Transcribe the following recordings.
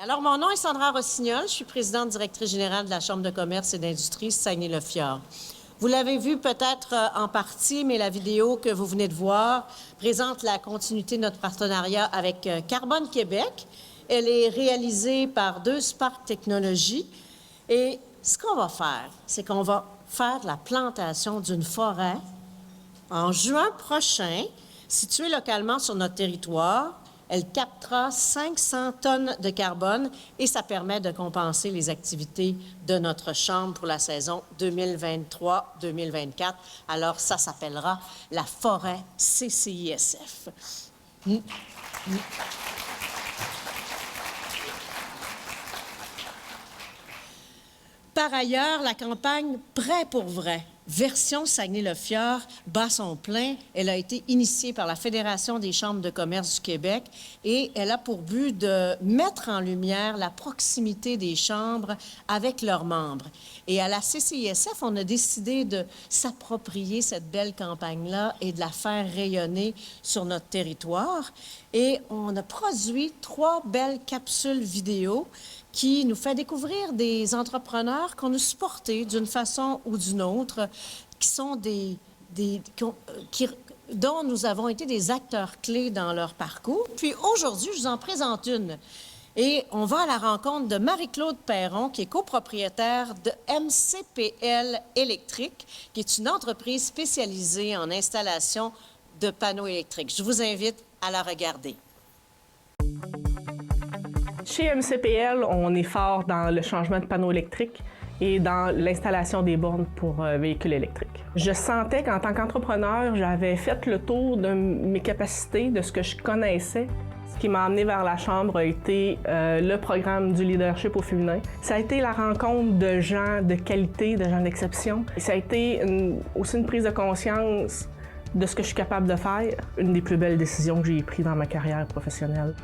Alors, mon nom est Sandra Rossignol. Je suis présidente directrice générale de la Chambre de commerce et d'industrie Saguenay-le-Fjord. Vous l'avez vu peut-être en partie, mais la vidéo que vous venez de voir présente la continuité de notre partenariat avec Carbone Québec. Elle est réalisée par 2 Spark Technologies. Et ce qu'on va faire, c'est qu'on va faire de la plantation d'une forêt en juin prochain, située localement sur notre territoire. Elle captera 500 tonnes de carbone et ça permet de compenser les activités de notre Chambre pour la saison 2023-2024. Alors, ça s'appellera la forêt CCISF. Par ailleurs, la campagne Prêt pour vrai, version Saguenay-le-Fjord, bat son plein. Elle a été initiée par la Fédération des chambres de commerce du Québec et elle a pour but de mettre en lumière la proximité des chambres avec leurs membres. Et à la CCISF, on a décidé de s'approprier cette belle campagne-là et de la faire rayonner sur notre territoire. Et on a produit 3 belles capsules vidéo qui nous fait découvrir des entrepreneurs qu'on a supportés d'une façon ou d'une autre, qui sont dont nous avons été des acteurs clés dans leur parcours. Puis aujourd'hui, je vous en présente une. Et on va à la rencontre de Marie-Claude Perron, qui est copropriétaire de MCPL Électrique, qui est une entreprise spécialisée en installation de panneaux électriques. Je vous invite à la regarder. Chez MCPL, on est fort dans le changement de panneaux électriques et dans l'installation des bornes pour véhicules électriques. Je sentais qu'en tant qu'entrepreneur, j'avais fait le tour de mes capacités, de ce que je connaissais. Ce qui m'a amené vers la Chambre a été le programme du leadership au féminin. Ça a été la rencontre de gens de qualité, de gens d'exception. Ça a été aussi une prise de conscience de ce que je suis capable de faire. Une des plus belles décisions que j'ai prises dans ma carrière professionnelle.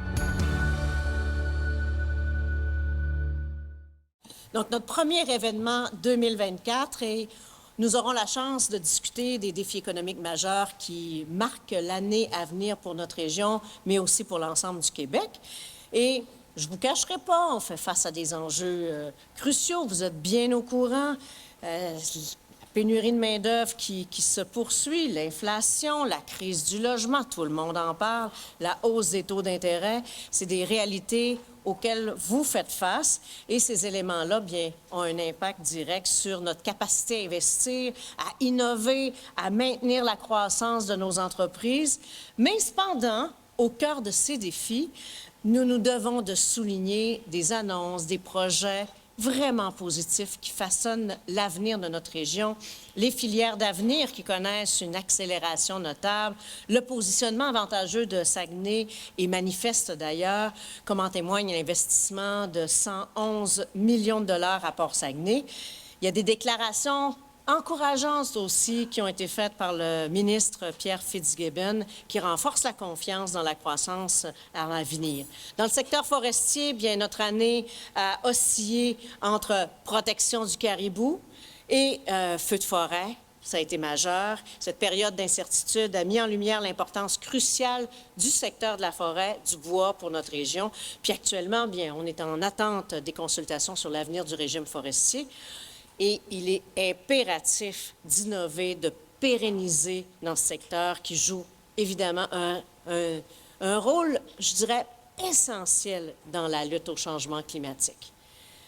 Donc, notre premier événement 2024, et nous aurons la chance de discuter des défis économiques majeurs qui marquent l'année à venir pour notre région, mais aussi pour l'ensemble du Québec. Et je ne vous cacherai pas, on fait face à des enjeux cruciaux. Vous êtes bien au courant. La pénurie de main-d'œuvre qui se poursuit, l'inflation, la crise du logement, tout le monde en parle, la hausse des taux d'intérêt, c'est des réalités auxquelles vous faites face. Et ces éléments-là, bien, ont un impact direct sur notre capacité à investir, à innover, à maintenir la croissance de nos entreprises. Mais cependant, au cœur de ces défis, nous nous devons de souligner des annonces, des projets vraiment positifs qui façonnent l'avenir de notre région, les filières d'avenir qui connaissent une accélération notable, le positionnement avantageux de Saguenay est manifeste d'ailleurs, comme en témoigne l'investissement de 111 millions de dollars à Port-Saguenay. Il y a des déclarations encourageantes aussi qui ont été faites par le ministre Pierre Fitzgibbon, qui renforce la confiance dans la croissance à l'avenir. Dans le secteur forestier, bien, notre année a oscillé entre protection du caribou et feux de forêt. Ça a été majeur. Cette période d'incertitude a mis en lumière l'importance cruciale du secteur de la forêt, du bois pour notre région. Puis actuellement, bien, on est en attente des consultations sur l'avenir du régime forestier. Et il est impératif d'innover, de pérenniser dans ce secteur qui joue évidemment un rôle, je dirais, essentiel dans la lutte au changement climatique.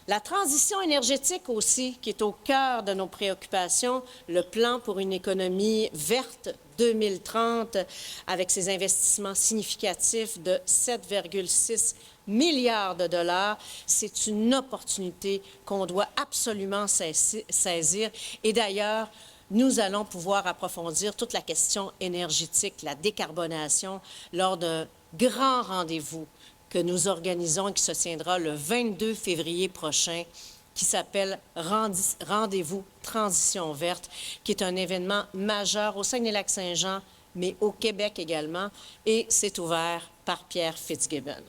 La transition énergétique aussi, qui est au cœur de nos préoccupations, le plan pour une économie verte 2030, avec ses investissements significatifs de 7,6 milliards de dollars, c'est une opportunité qu'on doit absolument saisir. Et d'ailleurs, nous allons pouvoir approfondir toute la question énergétique, la décarbonation, lors d'un grand rendez-vous que nous organisons et qui se tiendra le 22 février prochain, qui s'appelle Rendez-vous Transition verte, qui est un événement majeur au Saguenay-Lac-Saint-Jean, mais au Québec également, et c'est ouvert par Pierre Fitzgibbon.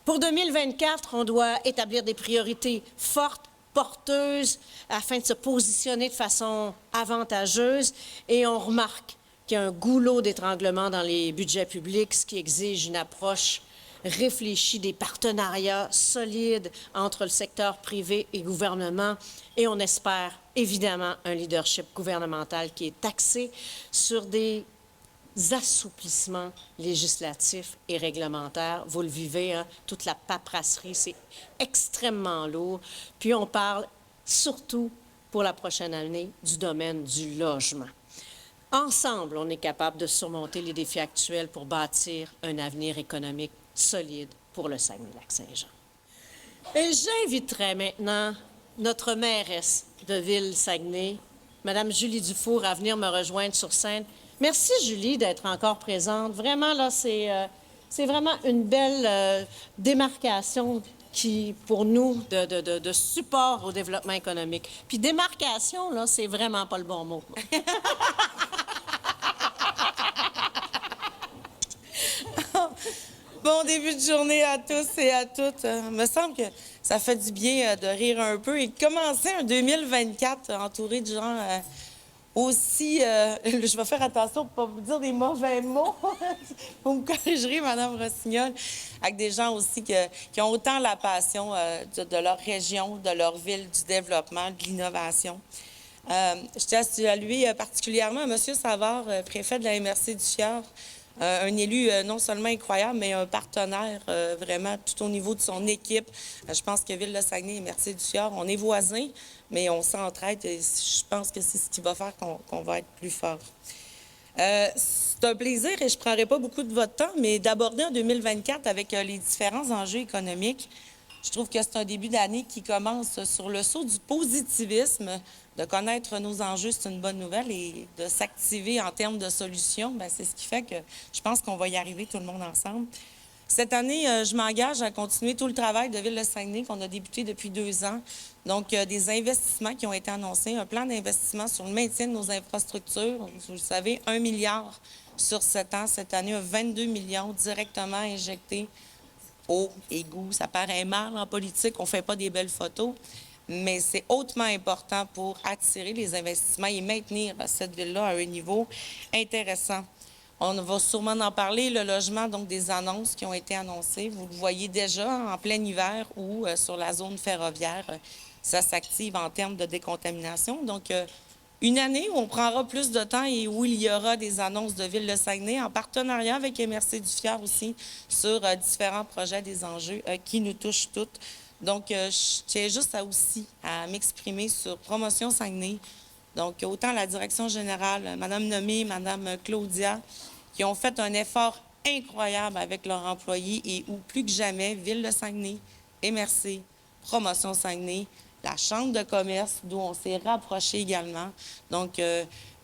Pour 2024, on doit établir des priorités fortes, porteuses, afin de se positionner de façon avantageuse, et on remarque qu'il y a un goulot d'étranglement dans les budgets publics, ce qui exige une approche réfléchi des partenariats solides entre le secteur privé et gouvernement et on espère évidemment un leadership gouvernemental qui est axé sur des assouplissements législatifs et réglementaires. Vous le vivez, hein? Toute la paperasserie, c'est extrêmement lourd. Puis on parle surtout pour la prochaine année du domaine du logement. Ensemble, on est capable de surmonter les défis actuels pour bâtir un avenir économique solide pour le Saguenay-Lac-Saint-Jean. Et j'inviterai maintenant notre mairesse de Ville-Saguenay, Mme Julie Dufour, à venir me rejoindre sur scène. Merci, Julie, d'être encore présente. Vraiment, là, c'est vraiment une belle démarcation qui, pour nous, de support au développement économique. Puis démarcation, là, c'est vraiment pas le bon mot. Bon début de journée à tous et à toutes. Il me semble que ça fait du bien de rire un peu et de commencer un 2024 entouré de gens aussi... je vais faire attention pour ne pas vous dire des mauvais mots. Vous me corrigerez, Mme Rossignol. Avec des gens aussi qui ont autant la passion de leur région, de leur ville, du développement, de l'innovation. Je tiens à saluer particulièrement M. Savard, préfet de la MRC du Fjord. Un élu non seulement incroyable, mais un partenaire vraiment tout au niveau de son équipe. Je pense que Ville-de-Saguenay et MRC du Fjord, on est voisins, mais on s'entraide et je pense que c'est ce qui va faire qu'on va être plus fort. C'est un plaisir et je ne prendrai pas beaucoup de votre temps, mais d'aborder en 2024 avec les différents enjeux économiques. Je trouve que c'est un début d'année qui commence sur le saut du positivisme. De connaître nos enjeux, c'est une bonne nouvelle, et de s'activer en termes de solutions, bien, c'est ce qui fait que je pense qu'on va y arriver tout le monde ensemble. Cette année, je m'engage à continuer tout le travail de Ville-de-Saguenay qu'on a débuté depuis 2 ans. Donc, des investissements qui ont été annoncés, un plan d'investissement sur le maintien de nos infrastructures. Vous le savez, 1 milliard sur 7 ans. Cette année, 22 millions directement injectés eau, égouts. Ça paraît mal en politique, on ne fait pas des belles photos, mais c'est hautement important pour attirer les investissements et maintenir cette ville-là à un niveau intéressant. On va sûrement en parler, le logement, donc des annonces qui ont été annoncées. Vous le voyez déjà en plein hiver ou sur la zone ferroviaire, ça s'active en termes de décontamination. Donc, une année où on prendra plus de temps et où il y aura des annonces de Ville-de-Saguenay en partenariat avec MRC du Fjord aussi sur différents projets, des enjeux qui nous touchent toutes. Donc, je tiens juste à m'exprimer sur Promotion Saguenay. Donc, autant la direction générale, Mme Nommé, Mme Claudia, qui ont fait un effort incroyable avec leurs employés et où, plus que jamais, Ville-de-Saguenay, MRC, Promotion Saguenay, la Chambre de commerce, d'où on s'est rapproché également. Donc,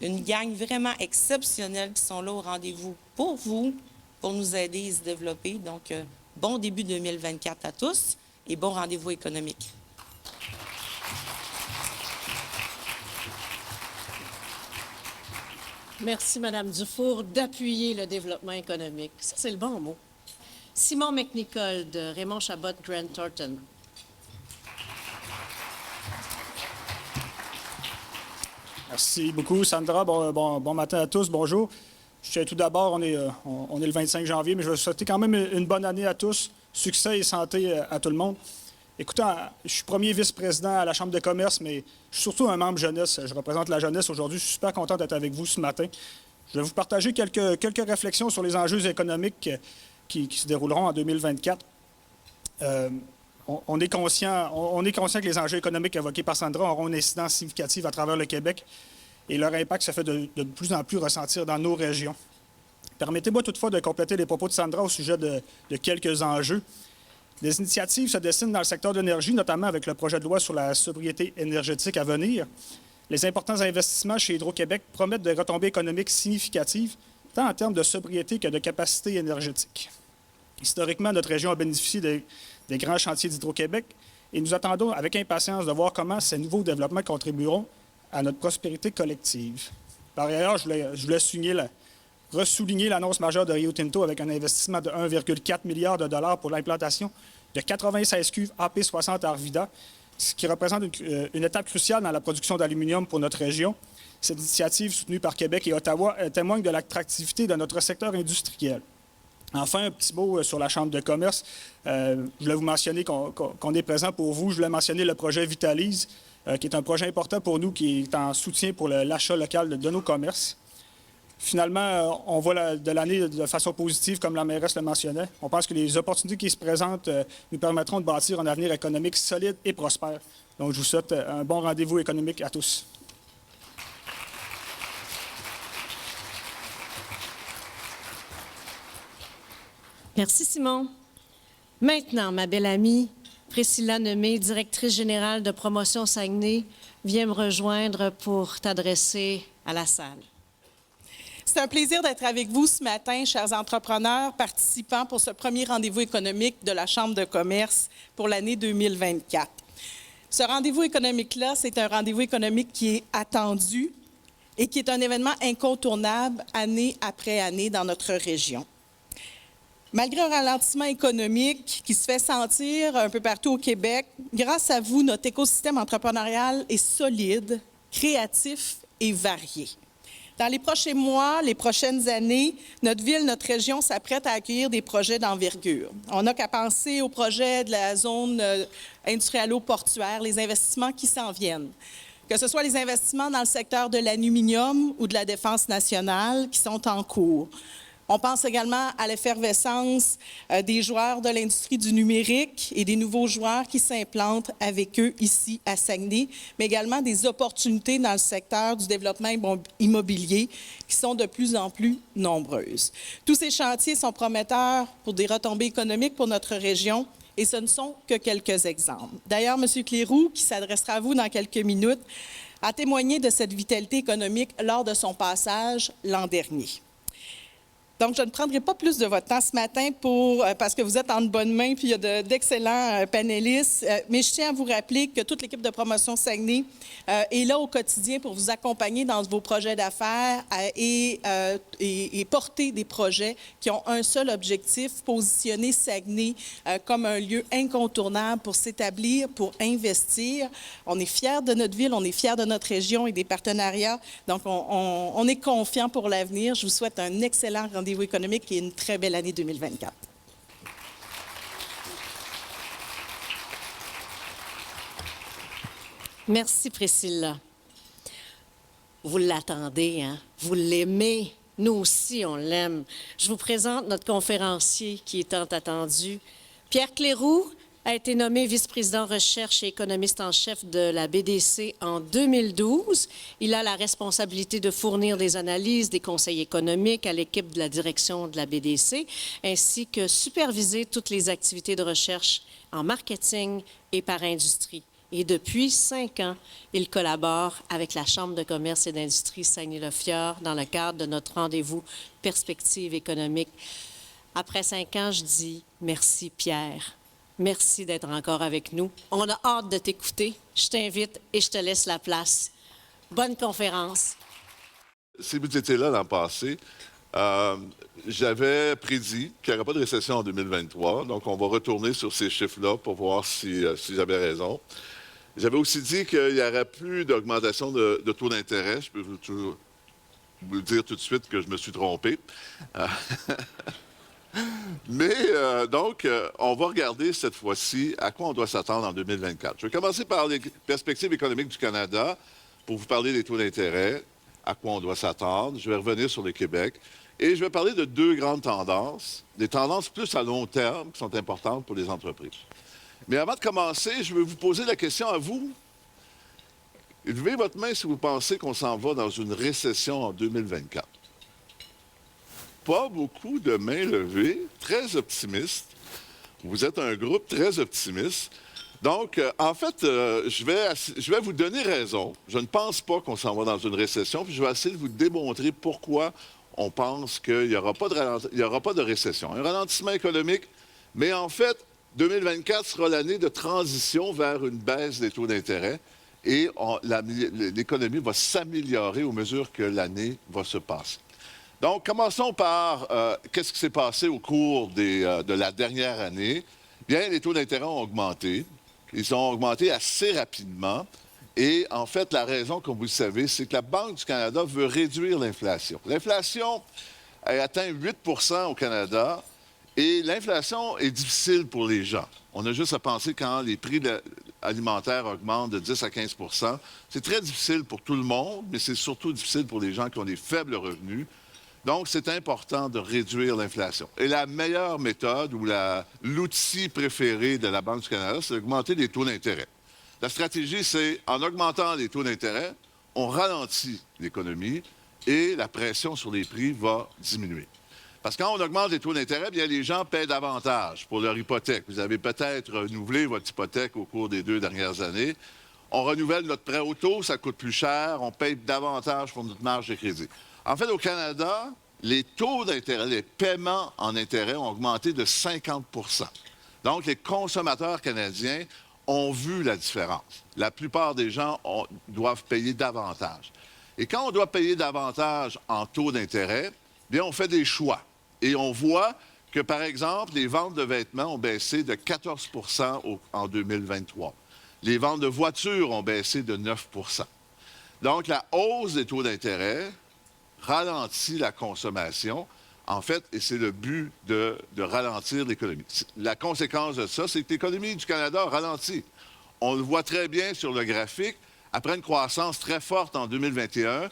une gang vraiment exceptionnelle qui sont là au rendez-vous pour vous, pour nous aider à se développer. Donc, bon début 2024 à tous et bon rendez-vous économique. Merci, Mme Dufour, d'appuyer le développement économique. Ça, c'est le bon mot. Simon McNicol de Raymond Chabot Grant Thornton. Merci beaucoup, Sandra. Bon matin à tous. Bonjour. Tout d'abord, on est le 25 janvier, mais je vais souhaiter quand même une bonne année à tous. Succès et santé à tout le monde. Écoutez, je suis premier vice-président à la Chambre de commerce, mais je suis surtout un membre jeunesse. Je représente la jeunesse aujourd'hui. Je suis super content d'être avec vous ce matin. Je vais vous partager quelques réflexions sur les enjeux économiques qui se dérouleront en 2024. On est conscient que les enjeux économiques évoqués par Sandra auront une incidence significative à travers le Québec et leur impact se fait de plus en plus ressentir dans nos régions. Permettez-moi toutefois de compléter les propos de Sandra au sujet de quelques enjeux. Des initiatives se dessinent dans le secteur de l'énergie, notamment avec le projet de loi sur la sobriété énergétique à venir. Les importants investissements chez Hydro-Québec promettent des retombées économiques significatives, tant en termes de sobriété que de capacité énergétique. Historiquement, notre région a bénéficié des grands chantiers d'Hydro-Québec et nous attendons avec impatience de voir comment ces nouveaux développements contribueront à notre prospérité collective. Par ailleurs, je voulais ressouligner l'annonce majeure de Rio Tinto avec un investissement de 1,4 milliard de dollars pour l'implantation de 96 cuves AP60 à Arvida, ce qui représente une étape cruciale dans la production d'aluminium pour notre région. Cette initiative soutenue par Québec et Ottawa témoigne de l'attractivité de notre secteur industriel. Enfin, un petit mot sur la Chambre de commerce. Je voulais vous mentionner qu'on est présent pour vous. Je voulais mentionner le projet Vitalise, qui est un projet important pour nous, qui est en soutien pour l'achat local de nos commerces. Finalement, on voit de l'année de façon positive, comme la mairesse le mentionnait. On pense que les opportunités qui se présentent nous permettront de bâtir un avenir économique solide et prospère. Donc, je vous souhaite un bon rendez-vous économique à tous. Merci, Simon. Maintenant, ma belle amie, Priscilla Nemé, directrice générale de Promotion Saguenay, vient me rejoindre pour t'adresser à la salle. C'est un plaisir d'être avec vous ce matin, chers entrepreneurs participants pour ce premier rendez-vous économique de la Chambre de commerce pour l'année 2024. Ce rendez-vous économique-là, c'est un rendez-vous économique qui est attendu et qui est un événement incontournable année après année dans notre région. Malgré un ralentissement économique qui se fait sentir un peu partout au Québec, grâce à vous, notre écosystème entrepreneurial est solide, créatif et varié. Dans les prochains mois, les prochaines années, notre ville, notre région s'apprête à accueillir des projets d'envergure. On n'a qu'à penser aux projets de la zone industrialo-portuaire, les investissements qui s'en viennent. Que ce soit les investissements dans le secteur de l'aluminium ou de la défense nationale qui sont en cours. On pense également à l'effervescence des joueurs de l'industrie du numérique et des nouveaux joueurs qui s'implantent avec eux ici à Saguenay, mais également des opportunités dans le secteur du développement immobilier qui sont de plus en plus nombreuses. Tous ces chantiers sont prometteurs pour des retombées économiques pour notre région et ce ne sont que quelques exemples. D'ailleurs, M. Cléroux, qui s'adressera à vous dans quelques minutes, a témoigné de cette vitalité économique lors de son passage l'an dernier. Donc, je ne prendrai pas plus de votre temps ce matin parce que vous êtes en bonne main puis il y a d'excellents panélistes. Mais je tiens à vous rappeler que toute l'équipe de Promotion Saguenay est là au quotidien pour vous accompagner dans vos projets d'affaires et porter des projets qui ont un seul objectif, positionner Saguenay comme un lieu incontournable pour s'établir, pour investir. On est fiers de notre ville, on est fiers de notre région et des partenariats. Donc, on est confiants pour l'avenir. Je vous souhaite un excellent rendez-vous économique et une très belle année 2024. Merci, Priscilla. Vous l'attendez, hein? Vous l'aimez. Nous aussi, on l'aime. Je vous présente notre conférencier qui est tant attendu. Pierre Cléroux a été nommé vice-président recherche et économiste en chef de la BDC en 2012. Il a la responsabilité de fournir des analyses, des conseils économiques à l'équipe de la direction de la BDC, ainsi que superviser toutes les activités de recherche en marketing et par industrie. Et depuis 5 ans, il collabore avec la Chambre de commerce et d'industrie Saguenay-le-Fjord dans le cadre de notre rendez-vous Perspective économique. Après 5 ans, je dis merci, Pierre. Merci d'être encore avec nous. On a hâte de t'écouter. Je t'invite et je te laisse la place. Bonne conférence. Si vous étiez là l'an passé, j'avais prédit qu'il n'y aurait pas de récession en 2023. Donc, on va retourner sur ces chiffres-là pour voir si j'avais raison. J'avais aussi dit qu'il n'y aurait plus d'augmentation de taux d'intérêt. Je peux vous le dire tout de suite que je me suis trompé. Mais donc, on va regarder cette fois-ci à quoi on doit s'attendre en 2024. Je vais commencer par les perspectives économiques du Canada pour vous parler des taux d'intérêt, à quoi on doit s'attendre. Je vais revenir sur le Québec et je vais parler de 2 grandes tendances, des tendances plus à long terme qui sont importantes pour les entreprises. Mais avant de commencer, je vais vous poser la question à vous. Levez votre main si vous pensez qu'on s'en va dans une récession en 2024. Pas beaucoup de mains levées, très optimistes. Vous êtes un groupe très optimiste. Donc, en fait, je vais vous donner raison. Je ne pense pas qu'on s'en va dans une récession, puis je vais essayer de vous démontrer pourquoi on pense qu'il n'y aura pas de récession. Un ralentissement économique, mais en fait, 2024 sera l'année de transition vers une baisse des taux d'intérêt et l'économie va s'améliorer au mesure que l'année va se passer. Donc, commençons par qu'est-ce qui s'est passé au cours de la dernière année. Bien, les taux d'intérêt ont augmenté. Ils ont augmenté assez rapidement. Et en fait, la raison, comme vous le savez, c'est que la Banque du Canada veut réduire l'inflation. L'inflation a atteint 8 % au Canada Et l'inflation est difficile pour les gens. On a juste à penser quand les prix alimentaires augmentent de 10 à 15 %. C'est très difficile pour tout le monde, mais c'est surtout difficile pour les gens qui ont des faibles revenus. Donc, c'est important de réduire l'inflation. Et la meilleure méthode ou l'outil préféré de la Banque du Canada, c'est d'augmenter les taux d'intérêt. La stratégie, c'est en augmentant les taux d'intérêt, on ralentit l'économie et la pression sur les prix va diminuer. Parce que quand on augmente les taux d'intérêt, bien, les gens paient davantage pour leur hypothèque. Vous avez peut-être renouvelé votre hypothèque au cours des 2 dernières années. On renouvelle notre prêt auto, ça coûte plus cher, on paye davantage pour notre marge de crédit. En fait, au Canada, les taux d'intérêt, les paiements en intérêt ont augmenté de 50 %. Donc, les consommateurs canadiens ont vu la différence. La plupart des gens doivent payer davantage. Et quand on doit payer davantage en taux d'intérêt, bien, on fait des choix. Et on voit que, par exemple, les ventes de vêtements ont baissé de 14 % en 2023. Les ventes de voitures ont baissé de 9 %. Donc, la hausse des taux d'intérêt ralentit la consommation, en fait, et c'est le but de ralentir l'économie. La conséquence de ça, c'est que l'économie du Canada a ralenti. On le voit très bien sur le graphique. Après une croissance très forte en 2021,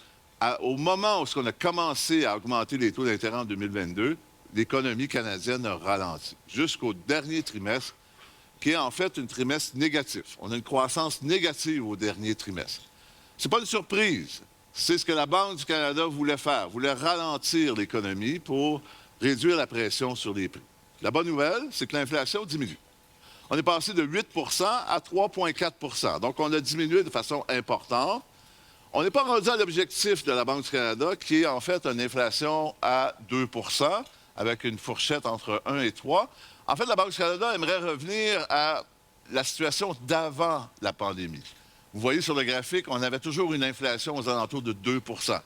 au moment où on a commencé à augmenter les taux d'intérêt en 2022, l'économie canadienne a ralenti jusqu'au dernier trimestre, qui est en fait un trimestre négatif. On a une croissance négative au dernier trimestre. Ce n'est pas une surprise. C'est ce que la Banque du Canada voulait faire, voulait ralentir l'économie pour réduire la pression sur les prix. La bonne nouvelle, c'est que l'inflation diminue. On est passé de 8 % à 3,4 %. Donc, on a diminué de façon importante. On n'est pas rendu à l'objectif de la Banque du Canada, qui est en fait une inflation à 2 % avec une fourchette entre 1 et 3. En fait, la Banque du Canada aimerait revenir à la situation d'avant la pandémie. Vous voyez sur le graphique, on avait toujours une inflation aux alentours de 2 %.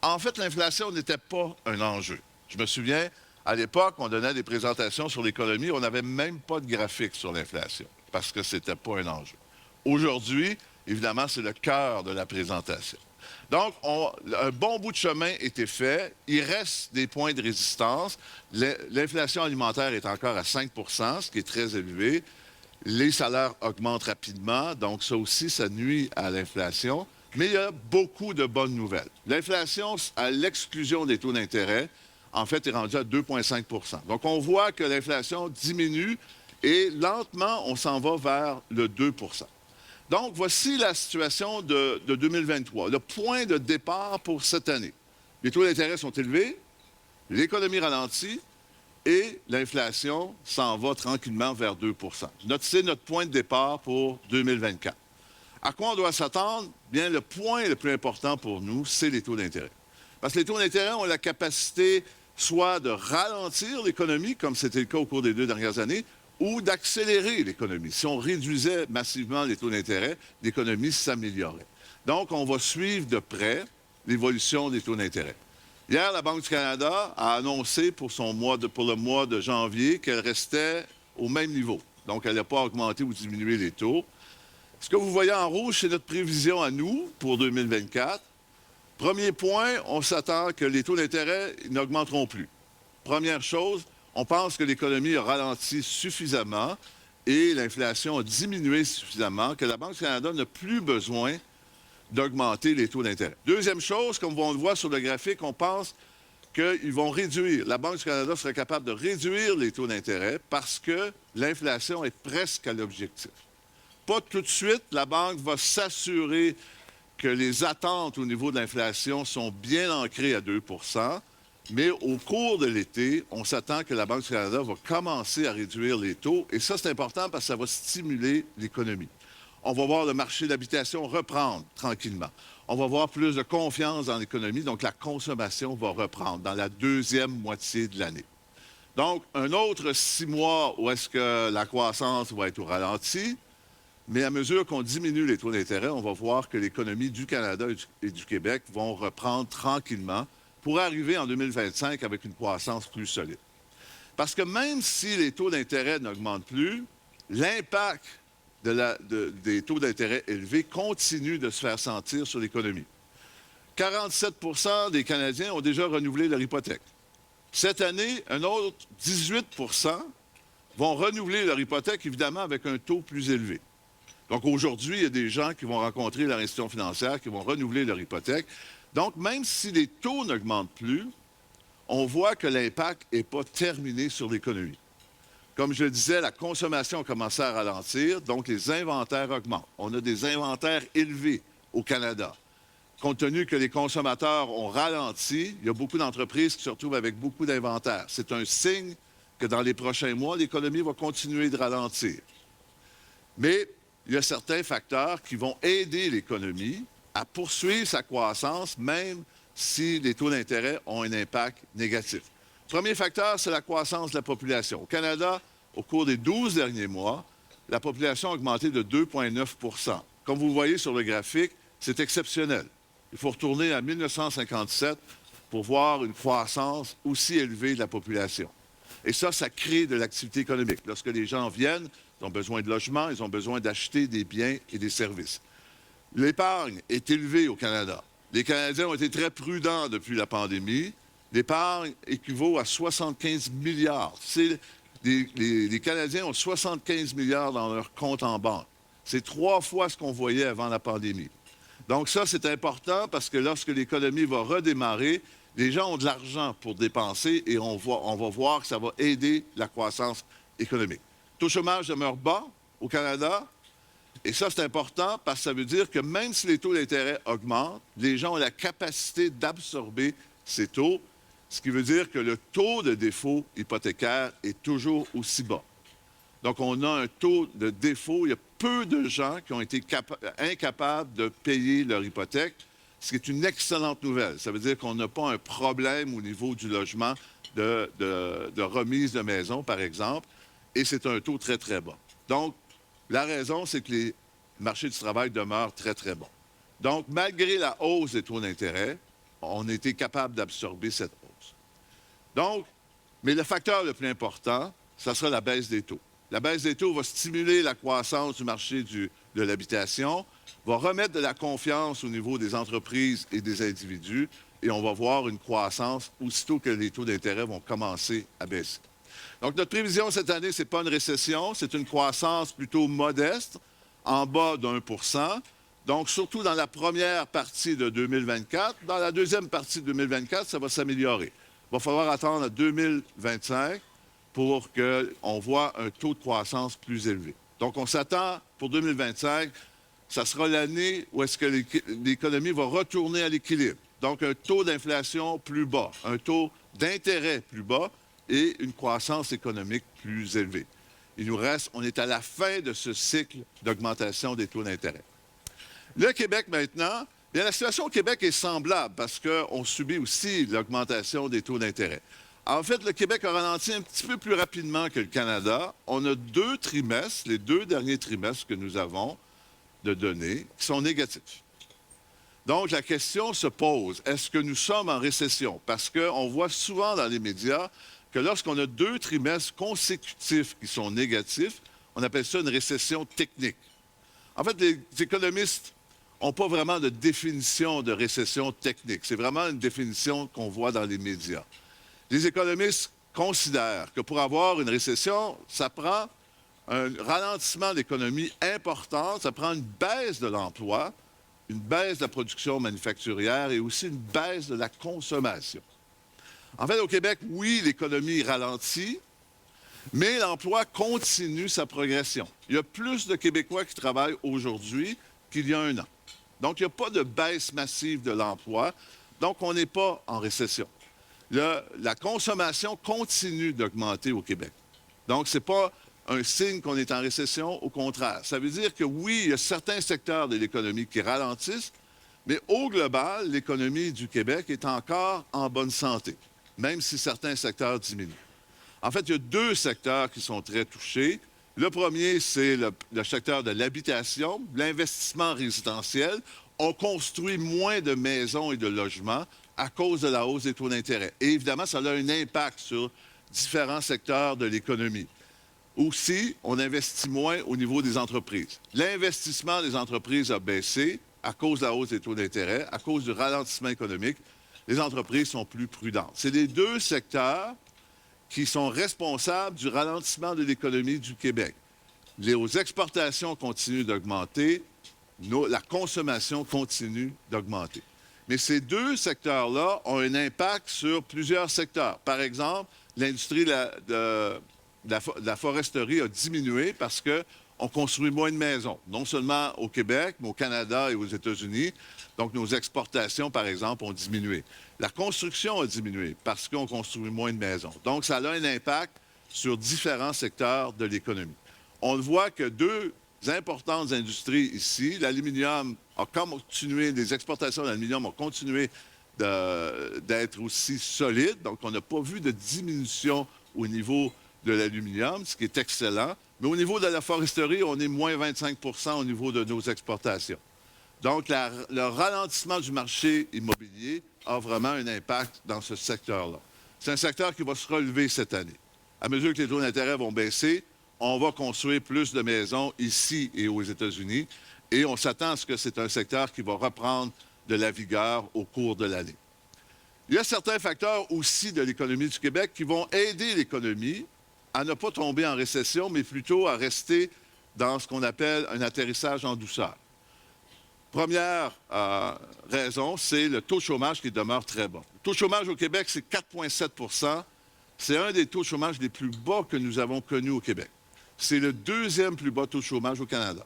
En fait, l'inflation n'était pas un enjeu. Je me souviens, à l'époque, on donnait des présentations sur l'économie, on n'avait même pas de graphique sur l'inflation, parce que ce n'était pas un enjeu. Aujourd'hui, évidemment, c'est le cœur de la présentation. Donc, un bon bout de chemin était fait. Il reste des points de résistance. L'inflation alimentaire est encore à 5 % ce qui est très élevé. Les salaires augmentent rapidement, donc ça aussi, ça nuit à l'inflation. Mais il y a beaucoup de bonnes nouvelles. L'inflation, à l'exclusion des taux d'intérêt, en fait, est rendue à 2,5 %. Donc, on voit que l'inflation diminue et lentement, on s'en va vers le 2 %. Donc, voici la situation de 2023, le point de départ pour cette année. Les taux d'intérêt sont élevés, l'économie ralentit et l'inflation s'en va tranquillement vers 2 %. C'est notre point de départ pour 2024. À quoi on doit s'attendre? Bien, le point le plus important pour nous, c'est les taux d'intérêt. Parce que les taux d'intérêt ont la capacité soit de ralentir l'économie, comme c'était le cas au cours des 2 dernières années, ou d'accélérer l'économie. Si on réduisait massivement les taux d'intérêt, l'économie s'améliorerait. Donc, on va suivre de près l'évolution des taux d'intérêt. Hier, la Banque du Canada a annoncé pour le mois de janvier qu'elle restait au même niveau. Donc, elle n'a pas augmenté ou diminué les taux. Ce que vous voyez en rouge, c'est notre prévision à nous pour 2024. Premier point, on s'attend que les taux d'intérêt n'augmenteront plus. Première chose, on pense que l'économie a ralenti suffisamment et l'inflation a diminué suffisamment que la Banque du Canada n'a plus besoin d'augmenter les taux d'intérêt. Deuxième chose, comme on le voit sur le graphique, on pense qu'ils vont réduire. La Banque du Canada serait capable de réduire les taux d'intérêt parce que l'inflation est presque à l'objectif. Pas tout de suite, la Banque va s'assurer que les attentes au niveau de l'inflation sont bien ancrées à 2 %. Mais au cours de l'été, on s'attend que la Banque du Canada va commencer à réduire les taux. Et ça, c'est important parce que ça va stimuler l'économie. On va voir le marché de l'habitation reprendre tranquillement. On va voir plus de confiance dans l'économie, donc la consommation va reprendre dans la deuxième moitié de l'année. Donc, un autre 6 mois où est-ce que la croissance va être au ralenti, mais à mesure qu'on diminue les taux d'intérêt, on va voir que l'économie du Canada et du Québec vont reprendre tranquillement pour arriver en 2025 avec une croissance plus solide. Parce que même si les taux d'intérêt n'augmentent plus, l'impact des taux d'intérêt élevés continue de se faire sentir sur l'économie. 47 % des Canadiens ont déjà renouvelé leur hypothèque. Cette année, un autre 18 vont renouveler leur hypothèque, évidemment, avec un taux plus élevé. Donc aujourd'hui, il y a des gens qui vont rencontrer leur institution financière, qui vont renouveler leur hypothèque. Donc, même si les taux n'augmentent plus, on voit que l'impact n'est pas terminé sur l'économie. Comme je le disais, la consommation a commencé à ralentir, donc les inventaires augmentent. On a des inventaires élevés au Canada. Compte tenu que les consommateurs ont ralenti, il y a beaucoup d'entreprises qui se retrouvent avec beaucoup d'inventaires. C'est un signe que dans les prochains mois, l'économie va continuer de ralentir. Mais il y a certains facteurs qui vont aider l'économie à poursuivre sa croissance, même si les taux d'intérêt ont un impact négatif. Premier facteur, c'est la croissance de la population. Au Canada, au cours des 12 derniers mois, la population a augmenté de 2,9 Comme vous voyez sur le graphique, c'est exceptionnel. Il faut retourner à 1957 pour voir une croissance aussi élevée de la population. Et ça crée de l'activité économique. Lorsque les gens viennent, ils ont besoin de logement, ils ont besoin d'acheter des biens et des services. L'épargne est élevée au Canada. Les Canadiens ont été très prudents depuis la pandémie. L'épargne équivaut à 75 milliards. Les Canadiens ont 75 milliards dans leur compte en banque. C'est 3 fois ce qu'on voyait avant la pandémie. Donc ça, c'est important parce que lorsque l'économie va redémarrer, les gens ont de l'argent pour dépenser et on va voir que ça va aider la croissance économique. Le taux de chômage demeure bas au Canada. Et ça, c'est important parce que ça veut dire que même si les taux d'intérêt augmentent, les gens ont la capacité d'absorber ces taux, ce qui veut dire que le taux de défaut hypothécaire est toujours aussi bas. Donc, on a un taux de défaut. Il y a peu de gens qui ont été incapables de payer leur hypothèque, ce qui est une excellente nouvelle. Ça veut dire qu'on n'a pas un problème au niveau du logement, de remise de maison, par exemple, et c'est un taux très, très bas. Donc, la raison, c'est que les marchés du travail demeurent très, très bons. Donc, malgré la hausse des taux d'intérêt, on a été capable d'absorber cette hausse. Donc, mais le facteur le plus important, ça sera la baisse des taux. La baisse des taux va stimuler la croissance du marché de l'habitation, va remettre de la confiance au niveau des entreprises et des individus, et on va voir une croissance aussitôt que les taux d'intérêt vont commencer à baisser. Donc, notre prévision cette année, ce n'est pas une récession, c'est une croissance plutôt modeste, en bas d'1 Donc, surtout dans la première partie de 2024. Dans la deuxième partie de 2024, ça va s'améliorer. Il va falloir attendre 2025 pour qu'on voit un taux de croissance plus élevé. Donc, on s'attend pour 2025, ça sera l'année où est-ce que l'économie va retourner à l'équilibre. Donc, un taux d'inflation plus bas, un taux d'intérêt plus bas, et une croissance économique plus élevée. Il nous reste, on est à la fin de ce cycle d'augmentation des taux d'intérêt. Le Québec maintenant, bien, la situation au Québec est semblable parce qu'on subit aussi l'augmentation des taux d'intérêt. En fait, le Québec a ralenti un petit peu plus rapidement que le Canada. On a 2 trimestres, les 2 derniers trimestres que nous avons de données, qui sont négatifs. Donc, la question se pose, est-ce que nous sommes en récession? Parce qu'on voit souvent dans les médias que lorsqu'on a 2 trimestres consécutifs qui sont négatifs, on appelle ça une récession technique. En fait, les économistes n'ont pas vraiment de définition de récession technique. C'est vraiment une définition qu'on voit dans les médias. Les économistes considèrent que pour avoir une récession, ça prend un ralentissement de l'économie important, ça prend une baisse de l'emploi, une baisse de la production manufacturière et aussi une baisse de la consommation. En fait, au Québec, oui, l'économie ralentit, mais l'emploi continue sa progression. Il y a plus de Québécois qui travaillent aujourd'hui qu'il y a 1 an. Donc, il n'y a pas de baisse massive de l'emploi. Donc, on n'est pas en récession. La consommation continue d'augmenter au Québec. Donc, ce n'est pas un signe qu'on est en récession. Au contraire, ça veut dire que oui, il y a certains secteurs de l'économie qui ralentissent, mais au global, l'économie du Québec est encore en bonne santé, même si certains secteurs diminuent. En fait, il y a 2 secteurs qui sont très touchés. Le premier, c'est le secteur de l'habitation, l'investissement résidentiel. On construit moins de maisons et de logements à cause de la hausse des taux d'intérêt. Et évidemment, ça a un impact sur différents secteurs de l'économie. Aussi, on investit moins au niveau des entreprises. L'investissement des entreprises a baissé à cause de la hausse des taux d'intérêt, à cause du ralentissement économique. les entreprises sont plus prudentes. C'est les deux secteurs qui sont responsables du ralentissement de l'économie du Québec. Les exportations continuent d'augmenter, la consommation continue d'augmenter. Mais ces deux secteurs-là ont un impact sur plusieurs secteurs. Par exemple, l'industrie de la foresterie a diminué parce qu'on construit moins de maisons, non seulement au Québec, mais au Canada et aux États-Unis. Donc, nos exportations, par exemple, ont diminué. La construction a diminué parce qu'on construit moins de maisons. Donc, ça a un impact sur différents secteurs de l'économie. On le voit que deux importantes industries ici, l'aluminium a continué, les exportations d'aluminium ont continué d'être aussi solides. Donc, on n'a pas vu de diminution au niveau de l'aluminium, ce qui est excellent. Mais au niveau de la foresterie, on est moins 25 au niveau de nos exportations. Donc, le ralentissement du marché immobilier a vraiment un impact dans ce secteur-là. C'est un secteur qui va se relever cette année. À mesure que les taux d'intérêt vont baisser, on va construire plus de maisons ici et aux États-Unis et on s'attend à ce que c'est un secteur qui va reprendre de la vigueur au cours de l'année. Il y a certains facteurs aussi de l'économie du Québec qui vont aider l'économie à ne pas tomber en récession, mais plutôt à rester dans ce qu'on appelle un atterrissage en douceur. Première raison, c'est le taux de chômage qui demeure très bas. Le taux de chômage au Québec, c'est 4,7 %. C'est un des taux de chômage les plus bas que nous avons connus au Québec. C'est le deuxième plus bas taux de chômage au Canada.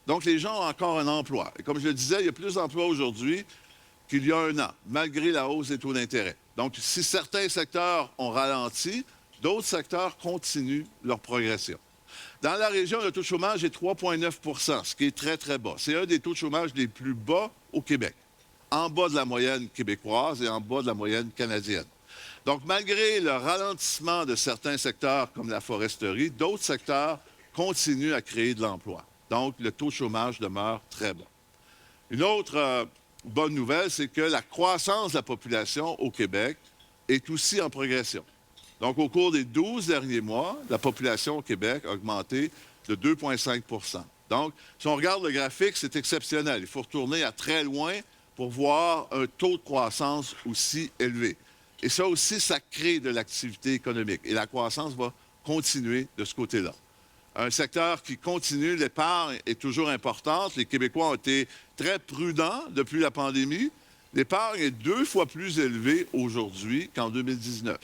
Donc, les gens ont encore un emploi. Et comme je le disais, il y a plus d'emplois aujourd'hui qu'il y a un an, malgré la hausse des taux d'intérêt. Donc, si certains secteurs ont ralenti, d'autres secteurs continuent leur progression. Dans la région, le taux de chômage est 3,9 %, ce qui est très, très bas. C'est un des taux de chômage les plus bas au Québec, en bas de la moyenne québécoise et en bas de la moyenne canadienne. Donc, malgré le ralentissement de certains secteurs comme la foresterie, d'autres secteurs continuent à créer de l'emploi. Donc, le taux de chômage demeure très bas. Une autre bonne nouvelle, c'est que la croissance de la population au Québec est aussi en progression. Donc, au cours des 12 derniers mois, la population au Québec a augmenté de 2,5 %. Donc, si on regarde le graphique, c'est exceptionnel. Il faut retourner à très loin pour voir un taux de croissance aussi élevé. Et ça aussi, ça crée de l'activité économique. Et la croissance va continuer de ce côté-là. Un secteur qui continue, l'épargne est toujours importante. Les Québécois ont été très prudents depuis la pandémie. L'épargne est 2 fois plus élevée aujourd'hui qu'en 2019.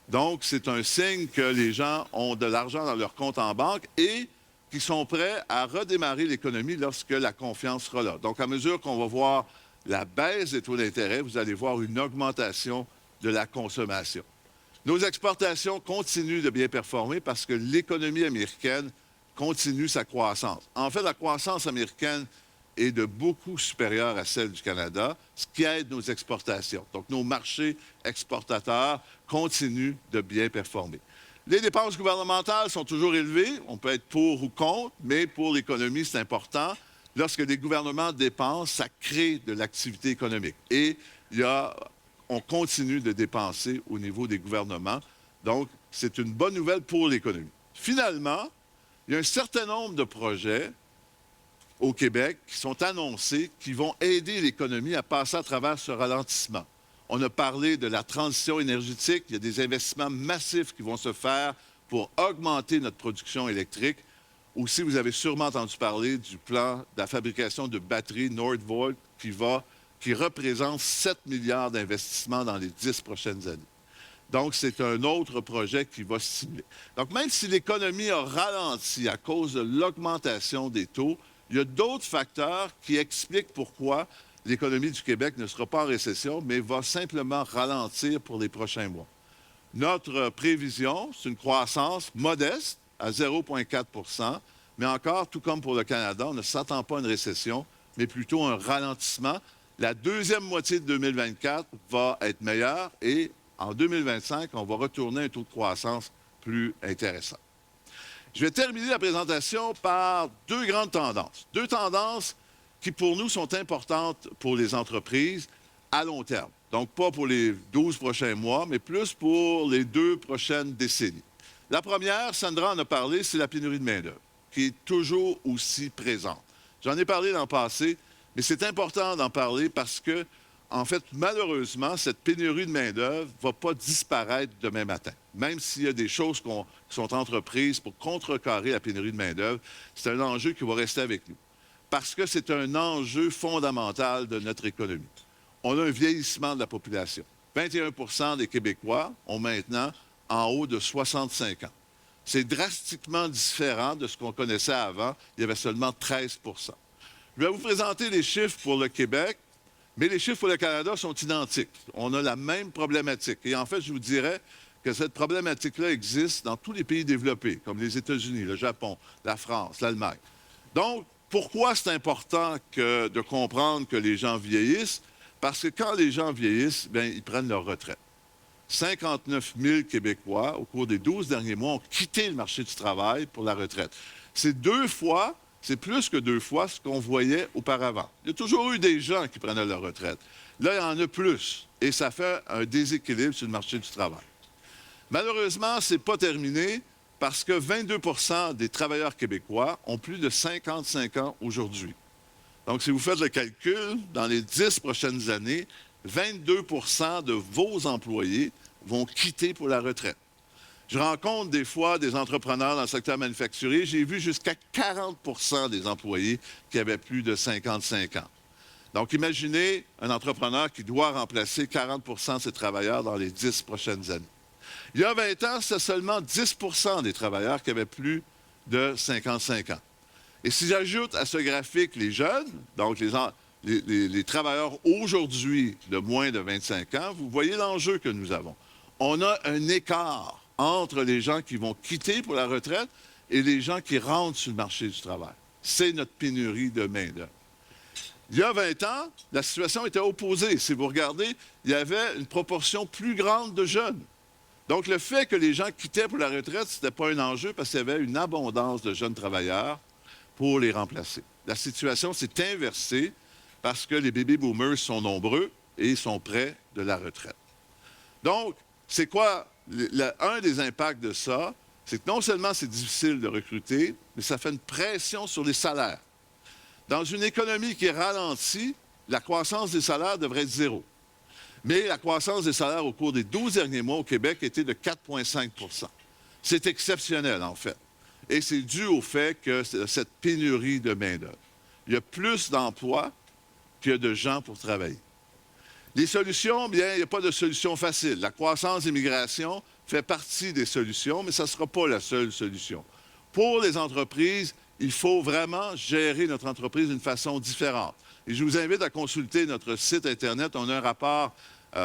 Donc, c'est un signe que les gens ont de l'argent dans leur compte en banque et qu'ils sont prêts à redémarrer l'économie lorsque la confiance sera là. Donc, à mesure qu'on va voir la baisse des taux d'intérêt, vous allez voir une augmentation de la consommation. Nos exportations continuent de bien performer parce que l'économie américaine continue sa croissance. En fait, la croissance américaine est de beaucoup supérieure à celle du Canada, ce qui aide nos exportations. Donc, nos marchés exportateurs continuent de bien performer. Les dépenses gouvernementales sont toujours élevées. On peut être pour ou contre, mais pour l'économie, c'est important. Lorsque les gouvernements dépensent, ça crée de l'activité économique. Et on continue de dépenser au niveau des gouvernements. Donc, c'est une bonne nouvelle pour l'économie. Finalement, il y a un certain nombre de projets au Québec qui sont annoncés, qui vont aider l'économie à passer à travers ce ralentissement. On a parlé de la transition énergétique. Il y a des investissements massifs qui vont se faire pour augmenter notre production électrique. Aussi, vous avez sûrement entendu parler du plan de la fabrication de batteries Nordvolt qui représente 7 milliards d'investissements dans les 10 prochaines années. Donc, c'est un autre projet qui va stimuler. Donc, même si l'économie a ralenti à cause de l'augmentation des taux, il y a d'autres facteurs qui expliquent pourquoi l'économie du Québec ne sera pas en récession, mais va simplement ralentir pour les prochains mois. Notre prévision, c'est une croissance modeste à 0,4 %, mais encore, tout comme pour le Canada, on ne s'attend pas à une récession, mais plutôt un ralentissement. La deuxième moitié de 2024 va être meilleure et en 2025, on va retourner à un taux de croissance plus intéressant. Je vais terminer la présentation par deux grandes tendances. Deux tendances qui, pour nous, sont importantes pour les entreprises à long terme. Donc, pas pour les 12 prochains mois, mais plus pour les 2 prochaines décennies. La première, Sandra en a parlé, c'est la pénurie de main-d'œuvre, qui est toujours aussi présente. J'en ai parlé dans le passé, mais c'est important d'en parler parce que en fait, malheureusement, cette pénurie de main-d'œuvre ne va pas disparaître demain matin. Même s'il y a des choses qui sont entreprises pour contrecarrer la pénurie de main-d'œuvre, c'est un enjeu qui va rester avec nous. Parce que c'est un enjeu fondamental de notre économie. On a un vieillissement de la population. 21 des Québécois ont maintenant en haut de 65 ans. C'est drastiquement différent de ce qu'on connaissait avant. Il y avait seulement 13 Je vais vous présenter les chiffres pour le Québec, mais les chiffres pour le Canada sont identiques. On a la même problématique. Et en fait, je vous dirais que cette problématique-là existe dans tous les pays développés, comme les États-Unis, le Japon, la France, l'Allemagne. Donc, pourquoi c'est important de comprendre que les gens vieillissent? Parce que quand les gens vieillissent, bien, ils prennent leur retraite. 59 000 Québécois, au cours des 12 derniers mois, ont quitté le marché du travail pour la retraite. C'est plus que 2 fois ce qu'on voyait auparavant. Il y a toujours eu des gens qui prenaient leur retraite. Là, il y en a plus. Et ça fait un déséquilibre sur le marché du travail. Malheureusement, ce n'est pas terminé parce que 22 des travailleurs québécois ont plus de 55 ans aujourd'hui. Donc, si vous faites le calcul, dans les 10 prochaines années, 22 de vos employés vont quitter pour la retraite. Je rencontre des fois des entrepreneurs dans le secteur manufacturier. J'ai vu jusqu'à 40 des employés qui avaient plus de 55 ans. Donc, imaginez un entrepreneur qui doit remplacer 40 de ses travailleurs dans les 10 prochaines années. Il y a 20 ans, c'était seulement 10 des travailleurs qui avaient plus de 55 ans. Et si j'ajoute à ce graphique les jeunes, donc les travailleurs aujourd'hui de moins de 25 ans, vous voyez l'enjeu que nous avons. On a un écart entre les gens qui vont quitter pour la retraite et les gens qui rentrent sur le marché du travail. C'est notre pénurie de main-d'œuvre. Il y a 20 ans, la situation était opposée. Si vous regardez, il y avait une proportion plus grande de jeunes. Donc, le fait que les gens quittaient pour la retraite, ce n'était pas un enjeu parce qu'il y avait une abondance de jeunes travailleurs pour les remplacer. La situation s'est inversée parce que les baby boomers sont nombreux et sont près de la retraite. Donc, c'est quoi un des impacts de ça? C'est que non seulement c'est difficile de recruter, mais ça fait une pression sur les salaires. Dans une économie qui est ralentie, la croissance des salaires devrait être 0. Mais la croissance des salaires au cours des 12 derniers mois au Québec était de 4,5 %. C'est exceptionnel, en fait. Et c'est dû au fait que cette pénurie de main-d'œuvre. Il y a plus d'emplois qu'il y a de gens pour travailler. Les solutions, bien, il n'y a pas de solution facile. La croissance et l'immigration fait partie des solutions, mais ça ne sera pas la seule solution. Pour les entreprises, il faut vraiment gérer notre entreprise d'une façon différente. Et je vous invite à consulter notre site Internet. On a un rapport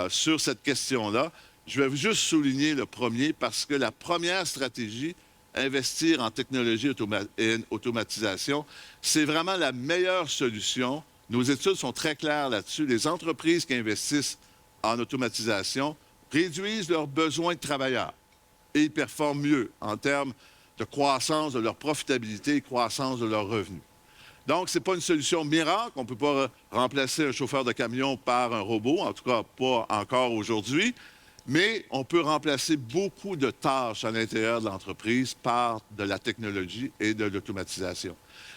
sur cette question-là. Je vais juste souligner le premier parce que la première stratégie, investir en technologie et automatisation, c'est vraiment la meilleure solution. Nos études sont très claires là-dessus. Les entreprises qui investissent en automatisation réduisent leurs besoins de travailleurs et ils performent mieux en termes de croissance de leur profitabilité et croissance de leurs revenus. Donc, ce n'est pas une solution miracle. On ne peut pas remplacer un chauffeur de camion par un robot, en tout cas pas encore aujourd'hui, mais on peut remplacer beaucoup de tâches à l'intérieur de l'entreprise par de la technologie et de l'automatisation.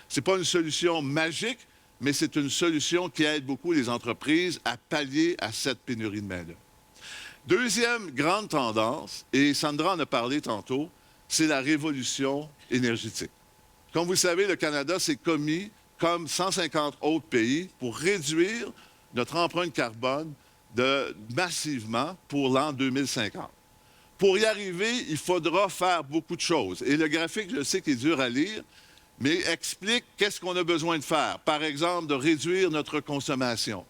Ce n'est pas une solution magique, mais c'est une solution qui aide beaucoup les entreprises à pallier à cette pénurie de main-d'œuvre. Deuxième grande tendance, et Sandra en a parlé tantôt, c'est la révolution énergétique. Comme vous le savez, le Canada s'est commis, comme 150 autres pays, pour réduire notre empreinte carbone massivement pour l'an 2050. Pour y arriver, il faudra faire beaucoup de choses. Et le graphique, je sais qu'il est dur à lire, mais explique qu'est-ce qu'on a besoin de faire. Par exemple, de réduire notre consommation,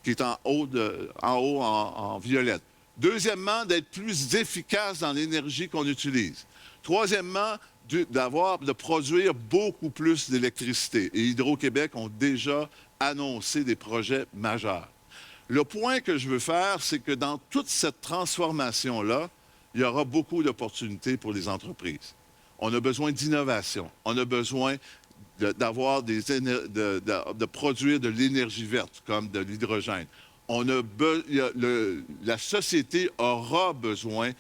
qui est en haut en violette. Deuxièmement, d'être plus efficace dans l'énergie qu'on utilise. Troisièmement, de produire beaucoup plus d'électricité. Et Hydro-Québec ont déjà annoncé des projets majeurs. Le point que je veux faire, c'est que dans toute cette transformation-là, il y aura beaucoup d'opportunités pour les entreprises. On a besoin d'innovation. On a besoin de produire de l'énergie verte, comme de l'hydrogène. La société aura besoin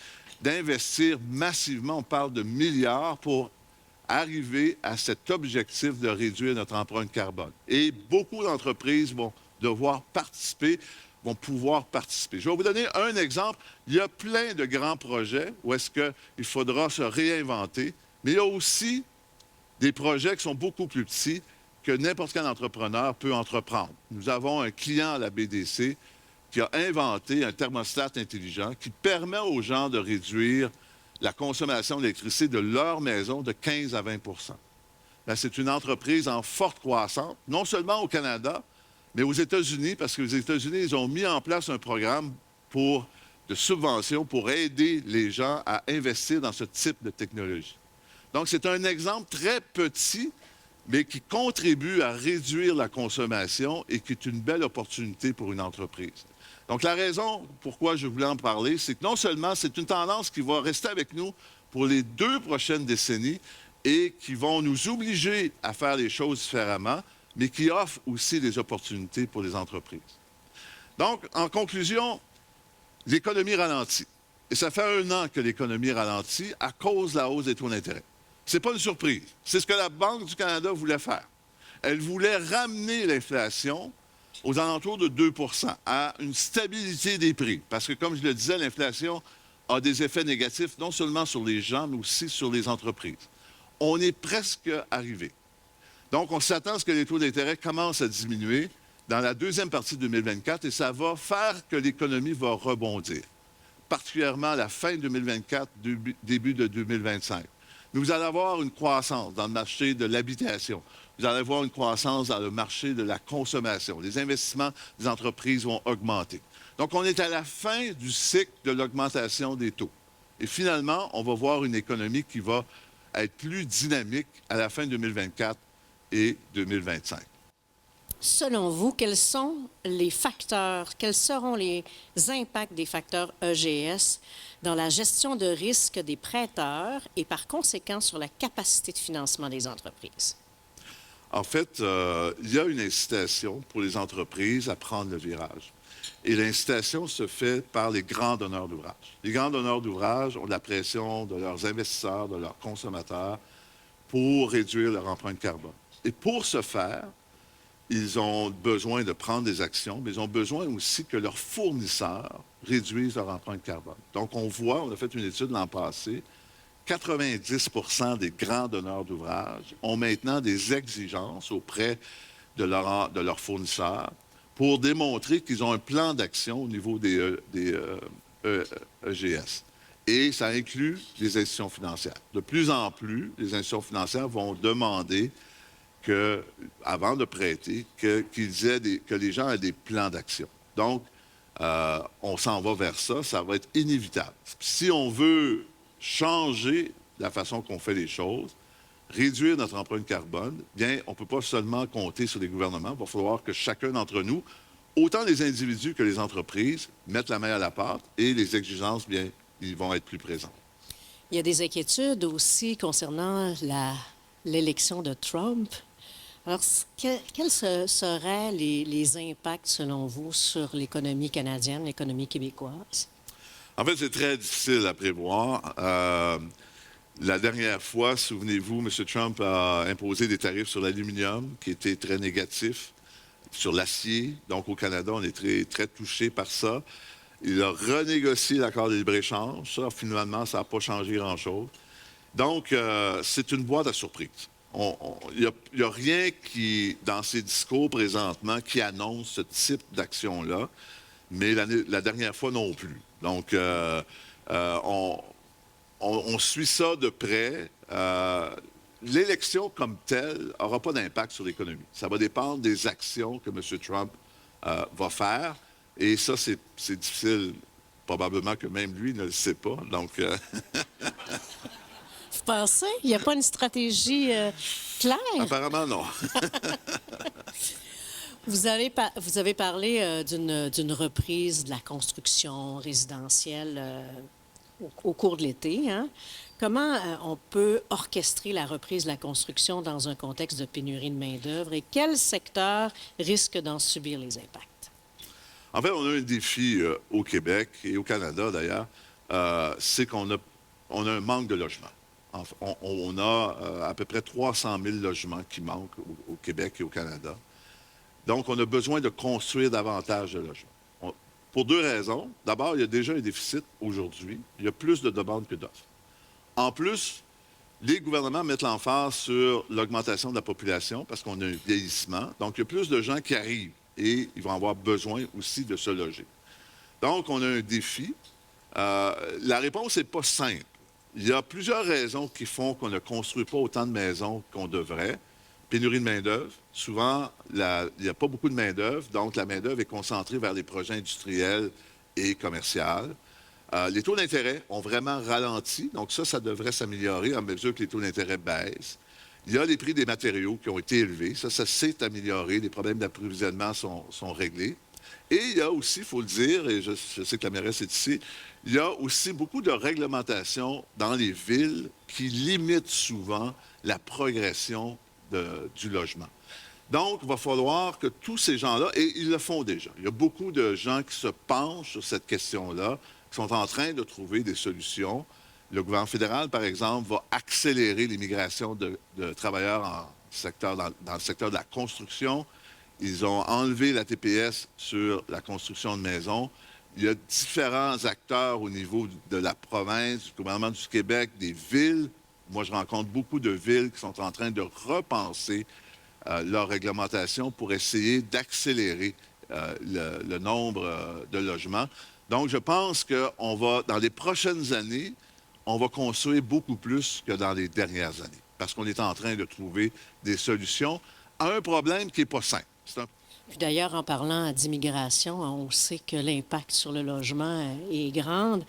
d'investir massivement, on parle de milliards, pour arriver à cet objectif de réduire notre empreinte carbone. Et beaucoup d'entreprises vont devoir participer. vont pouvoir participer. Je vais vous donner un exemple. Il y a plein de grands projets où est-ce qu'il faudra se réinventer, mais il y a aussi des projets qui sont beaucoup plus petits que n'importe quel entrepreneur peut entreprendre. Nous avons un client à la BDC qui a inventé un thermostat intelligent qui permet aux gens de réduire la consommation d'électricité de leur maison de 15 à 20 Bien, c'est une entreprise en forte croissance, non seulement au Canada, mais aux États-Unis, parce que les États-Unis, ils ont mis en place un programme de subvention pour aider les gens à investir dans ce type de technologie. Donc, c'est un exemple très petit, mais qui contribue à réduire la consommation et qui est une belle opportunité pour une entreprise. Donc, la raison pourquoi je voulais en parler, c'est que non seulement c'est une tendance qui va rester avec nous pour les 2 prochaines décennies et qui vont nous obliger à faire les choses différemment, mais qui offre aussi des opportunités pour les entreprises. Donc, en conclusion, l'économie ralentit. Et ça fait 1 an que l'économie ralentit à cause de la hausse des taux d'intérêt. Ce n'est pas une surprise. C'est ce que la Banque du Canada voulait faire. Elle voulait ramener l'inflation aux alentours de 2 à une stabilité des prix. Parce que, comme je le disais, l'inflation a des effets négatifs non seulement sur les gens, mais aussi sur les entreprises. On est presque arrivé. Donc, on s'attend à ce que les taux d'intérêt commencent à diminuer dans la deuxième partie de 2024 et ça va faire que l'économie va rebondir, particulièrement à la fin de 2024, début de 2025. Vous allez avoir une croissance dans le marché de l'habitation. Vous allez avoir une croissance dans le marché de la consommation. Les investissements des entreprises vont augmenter. Donc, on est à la fin du cycle de l'augmentation des taux. Et finalement, on va voir une économie qui va être plus dynamique à la fin 2024 et 2025. Selon vous, quels seront les impacts des facteurs EGS dans la gestion de risque des prêteurs et par conséquent sur la capacité de financement des entreprises? En fait, il y a une incitation pour les entreprises à prendre le virage. Et l'incitation se fait par les grands donneurs d'ouvrage. Les grands donneurs d'ouvrage ont de la pression de leurs investisseurs, de leurs consommateurs pour réduire leur empreinte carbone. Et pour ce faire, ils ont besoin de prendre des actions, mais ils ont besoin aussi que leurs fournisseurs réduisent leur empreinte carbone. Donc, on a fait une étude l'an passé, 90 des grands donneurs d'ouvrage ont maintenant des exigences auprès de leurs fournisseurs pour démontrer qu'ils ont un plan d'action au niveau des EGS. Et ça inclut les institutions financières. De plus en plus, les institutions financières vont demander avant de prêter, que les gens aient des plans d'action. Donc, on s'en va vers ça, ça va être inévitable. Si on veut changer la façon qu'on fait les choses, réduire notre empreinte carbone, bien, on ne peut pas seulement compter sur les gouvernements. Il va falloir que chacun d'entre nous, autant les individus que les entreprises, mettent la main à la pâte et les exigences, bien, ils vont être plus présents. Il y a des inquiétudes aussi concernant l'élection de Trump. Alors, quels seraient les impacts, selon vous, sur l'économie canadienne, l'économie québécoise? En fait, c'est très difficile à prévoir. La dernière fois, souvenez-vous, M. Trump a imposé des tarifs sur l'aluminium qui étaient très négatifs, sur l'acier. Donc, au Canada, on est très, très touché par ça. Il a renégocié l'accord de libre-échange. Ça, finalement, ça n'a pas changé grand-chose. Donc, c'est une boîte à surprise. Il n'y a rien dans ses discours présentement qui annonce ce type d'action-là, mais la dernière fois non plus. Donc, on suit ça de près. L'élection comme telle n'aura pas d'impact sur l'économie. Ça va dépendre des actions que M. Trump va faire. Et ça, c'est difficile. Probablement que même lui ne le sait pas. Donc... Vous pensez? Il n'y a pas une stratégie claire? Apparemment, non. Vous avez parlé d'une reprise de la construction résidentielle au cours de l'été. Hein? Comment on peut orchestrer la reprise de la construction dans un contexte de pénurie de main-d'œuvre et quel secteur risque d'en subir les impacts? En fait, on a un défi au Québec et au Canada, d'ailleurs, c'est qu'on a un manque de logements. On a à peu près 300 000 logements qui manquent au Québec et au Canada. Donc, on a besoin de construire davantage de logements. Pour deux raisons. D'abord, il y a déjà un déficit aujourd'hui. Il y a plus de demandes que d'offres. En plus, les gouvernements mettent l'emphase sur l'augmentation de la population parce qu'on a un vieillissement. Donc, il y a plus de gens qui arrivent et ils vont avoir besoin aussi de se loger. Donc, on a un défi. La réponse n'est pas simple. Il y a plusieurs raisons qui font qu'on ne construit pas autant de maisons qu'on devrait. Pénurie de main-d'œuvre. Souvent, il n'y a pas beaucoup de main-d'œuvre, donc la main-d'œuvre est concentrée vers les projets industriels et commerciaux. Les taux d'intérêt ont vraiment ralenti, donc ça devrait s'améliorer à mesure que les taux d'intérêt baissent. Il y a les prix des matériaux qui ont été élevés. Ça s'est amélioré. Les problèmes d'approvisionnement sont réglés. Et il y a aussi, il faut le dire, et je sais que la mairesse est ici, il y a aussi beaucoup de réglementations dans les villes qui limitent souvent la progression du logement. Donc, il va falloir que tous ces gens-là, et ils le font déjà, il y a beaucoup de gens qui se penchent sur cette question-là, qui sont en train de trouver des solutions. Le gouvernement fédéral, par exemple, va accélérer l'immigration de travailleurs dans le secteur de la construction. Ils ont enlevé la TPS sur la construction de maisons. Il y a différents acteurs au niveau de la province, du gouvernement du Québec, des villes. Moi, je rencontre beaucoup de villes qui sont en train de repenser leur réglementation pour essayer d'accélérer le nombre de logements. Donc, je pense qu'on va, dans les prochaines années, on va construire beaucoup plus que dans les dernières années, parce qu'on est en train de trouver des solutions à un problème qui n'est pas simple. Puis d'ailleurs, en parlant d'immigration, on sait que l'impact sur le logement est grand.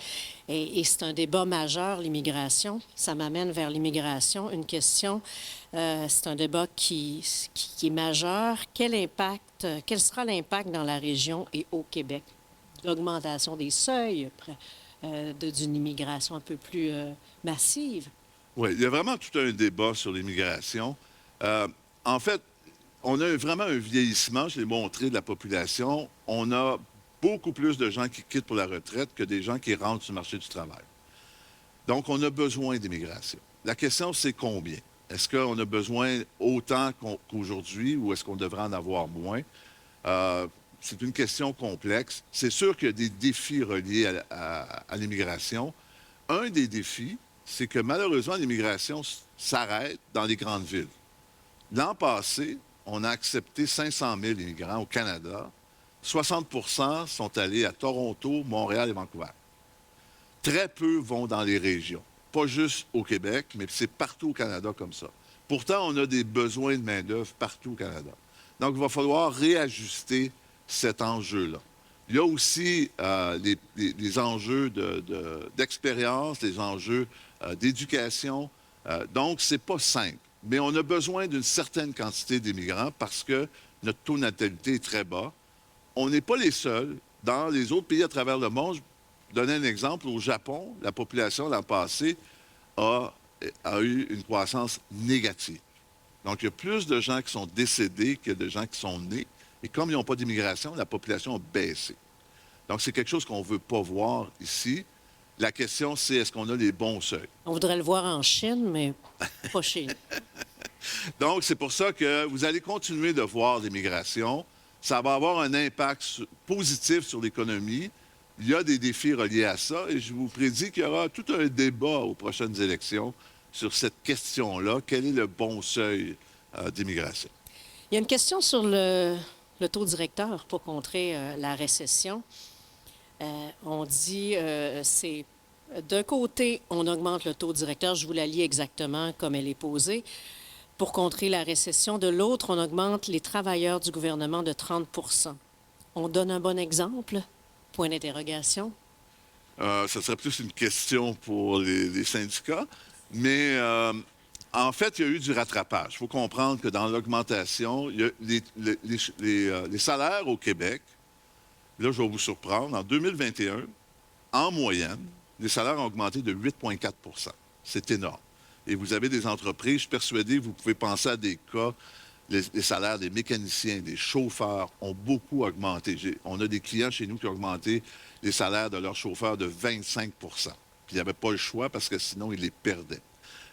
Et c'est un débat majeur, l'immigration. Ça m'amène vers l'immigration. Une question, c'est un débat qui est majeur. Quel sera l'impact dans la région et au Québec? L'augmentation des seuils d'une immigration un peu plus massive. Oui, il y a vraiment tout un débat sur l'immigration. En fait, on a vraiment un vieillissement, je l'ai montré, de la population. On a beaucoup plus de gens qui quittent pour la retraite que des gens qui rentrent sur le marché du travail. Donc, on a besoin d'immigration. La question, c'est combien? Est-ce qu'on a besoin autant qu'aujourd'hui ou est-ce qu'on devrait en avoir moins? C'est une question complexe. C'est sûr qu'il y a des défis reliés à l'immigration. Un des défis, c'est que malheureusement, l'immigration s'arrête dans les grandes villes. L'an passé, on a accepté 500 000 immigrants au Canada. 60 % sont allés à Toronto, Montréal et Vancouver. Très peu vont dans les régions. Pas juste au Québec, mais c'est partout au Canada comme ça. Pourtant, on a des besoins de main-d'œuvre partout au Canada. Donc, il va falloir réajuster cet enjeu-là. Il y a aussi les enjeux d'expérience, les enjeux d'éducation. Donc, ce n'est pas simple. Mais on a besoin d'une certaine quantité d'immigrants parce que notre taux de natalité est très bas. On n'est pas les seuls. Dans les autres pays à travers le monde, je donnais un exemple. Au Japon, la population l'an passé a eu une croissance négative. Donc, il y a plus de gens qui sont décédés que de gens qui sont nés. Et comme ils n'ont pas d'immigration, la population a baissé. Donc, c'est quelque chose qu'on ne veut pas voir ici. La question, c'est est-ce qu'on a les bons seuils? On voudrait le voir en Chine, mais pas chez nous. Donc, c'est pour ça que vous allez continuer de voir l'immigration. Ça va avoir un impact positif sur l'économie. Il y a des défis reliés à ça et je vous prédis qu'il y aura tout un débat aux prochaines élections sur cette question-là. Quel est le bon seuil d'immigration? Il y a une question sur le taux directeur pour contrer la récession. On dit, c'est d'un côté, on augmente le taux directeur, je vous la lis exactement comme elle est posée, pour contrer la récession. De l'autre, on augmente les travailleurs du gouvernement de 30 % On donne un bon exemple? Point d'interrogation. Ce serait plus une question pour les syndicats, mais en fait, il y a eu du rattrapage. Il faut comprendre que dans l'augmentation, il y a les salaires au Québec. Là, je vais vous surprendre. En 2021, en moyenne, les salaires ont augmenté de 8,4 %. C'est énorme. Et vous avez des entreprises, je suis persuadé que vous pouvez penser à des cas, les salaires des mécaniciens, des chauffeurs ont beaucoup augmenté. On a des clients chez nous qui ont augmenté les salaires de leurs chauffeurs de 25 % Puis il n'y avait pas le choix parce que sinon, ils les perdaient.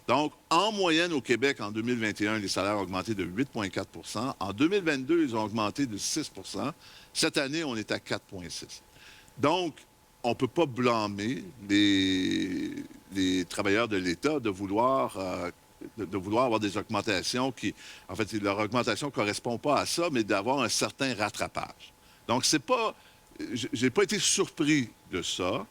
Donc, en moyenne au Québec, en 2021, les salaires ont augmenté de 8,4 % En 2022, ils ont augmenté de 6 % Cette année, on est à 4,6 %. Donc, on ne peut pas blâmer les travailleurs de l'État de vouloir avoir des augmentations qui, en fait, leur augmentation ne correspond pas à ça, mais d'avoir un certain rattrapage. Donc, c'est pas, j'ai pas été surpris de ça,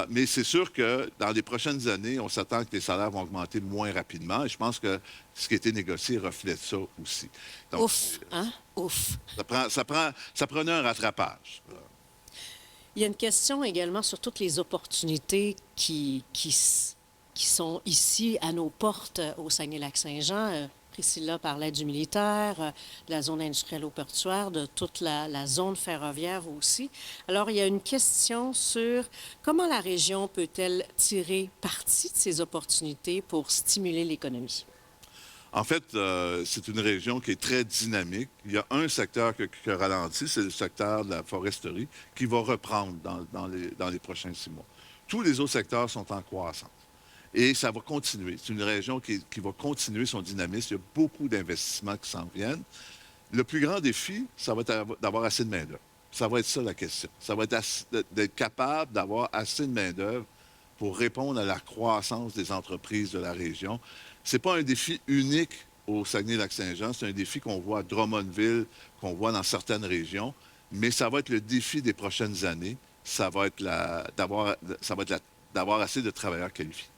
mais c'est sûr que dans les prochaines années, on s'attend que les salaires vont augmenter moins rapidement, et je pense que ce qui a été négocié reflète ça aussi. Donc, Ouf, hein? Ouf. ça prenait un rattrapage. Il y a une question également sur toutes les opportunités qui sont ici à nos portes au Saguenay-Lac-Saint-Jean. Priscilla parlait du militaire, de la zone industrielle au portuaire, de toute la zone ferroviaire aussi. Alors, il y a une question sur comment la région peut-elle tirer parti de ces opportunités pour stimuler l'économie? En fait, c'est une région qui est très dynamique. Il y a un secteur qui a ralenti, c'est le secteur de la foresterie, qui va reprendre dans les prochains 6 mois. Tous les autres secteurs sont en croissance. Et ça va continuer. C'est une région qui va continuer son dynamisme. Il y a beaucoup d'investissements qui s'en viennent. Le plus grand défi, ça va être d'avoir assez de main-d'œuvre. Ça va être ça la question. Ça va être d'être capable d'avoir assez de main-d'œuvre pour répondre à la croissance des entreprises de la région. Ce n'est pas un défi unique au Saguenay-Lac-Saint-Jean, c'est un défi qu'on voit à Drummondville, qu'on voit dans certaines régions, mais ça va être le défi des prochaines années. Ça va être d'avoir assez de travailleurs qualifiés.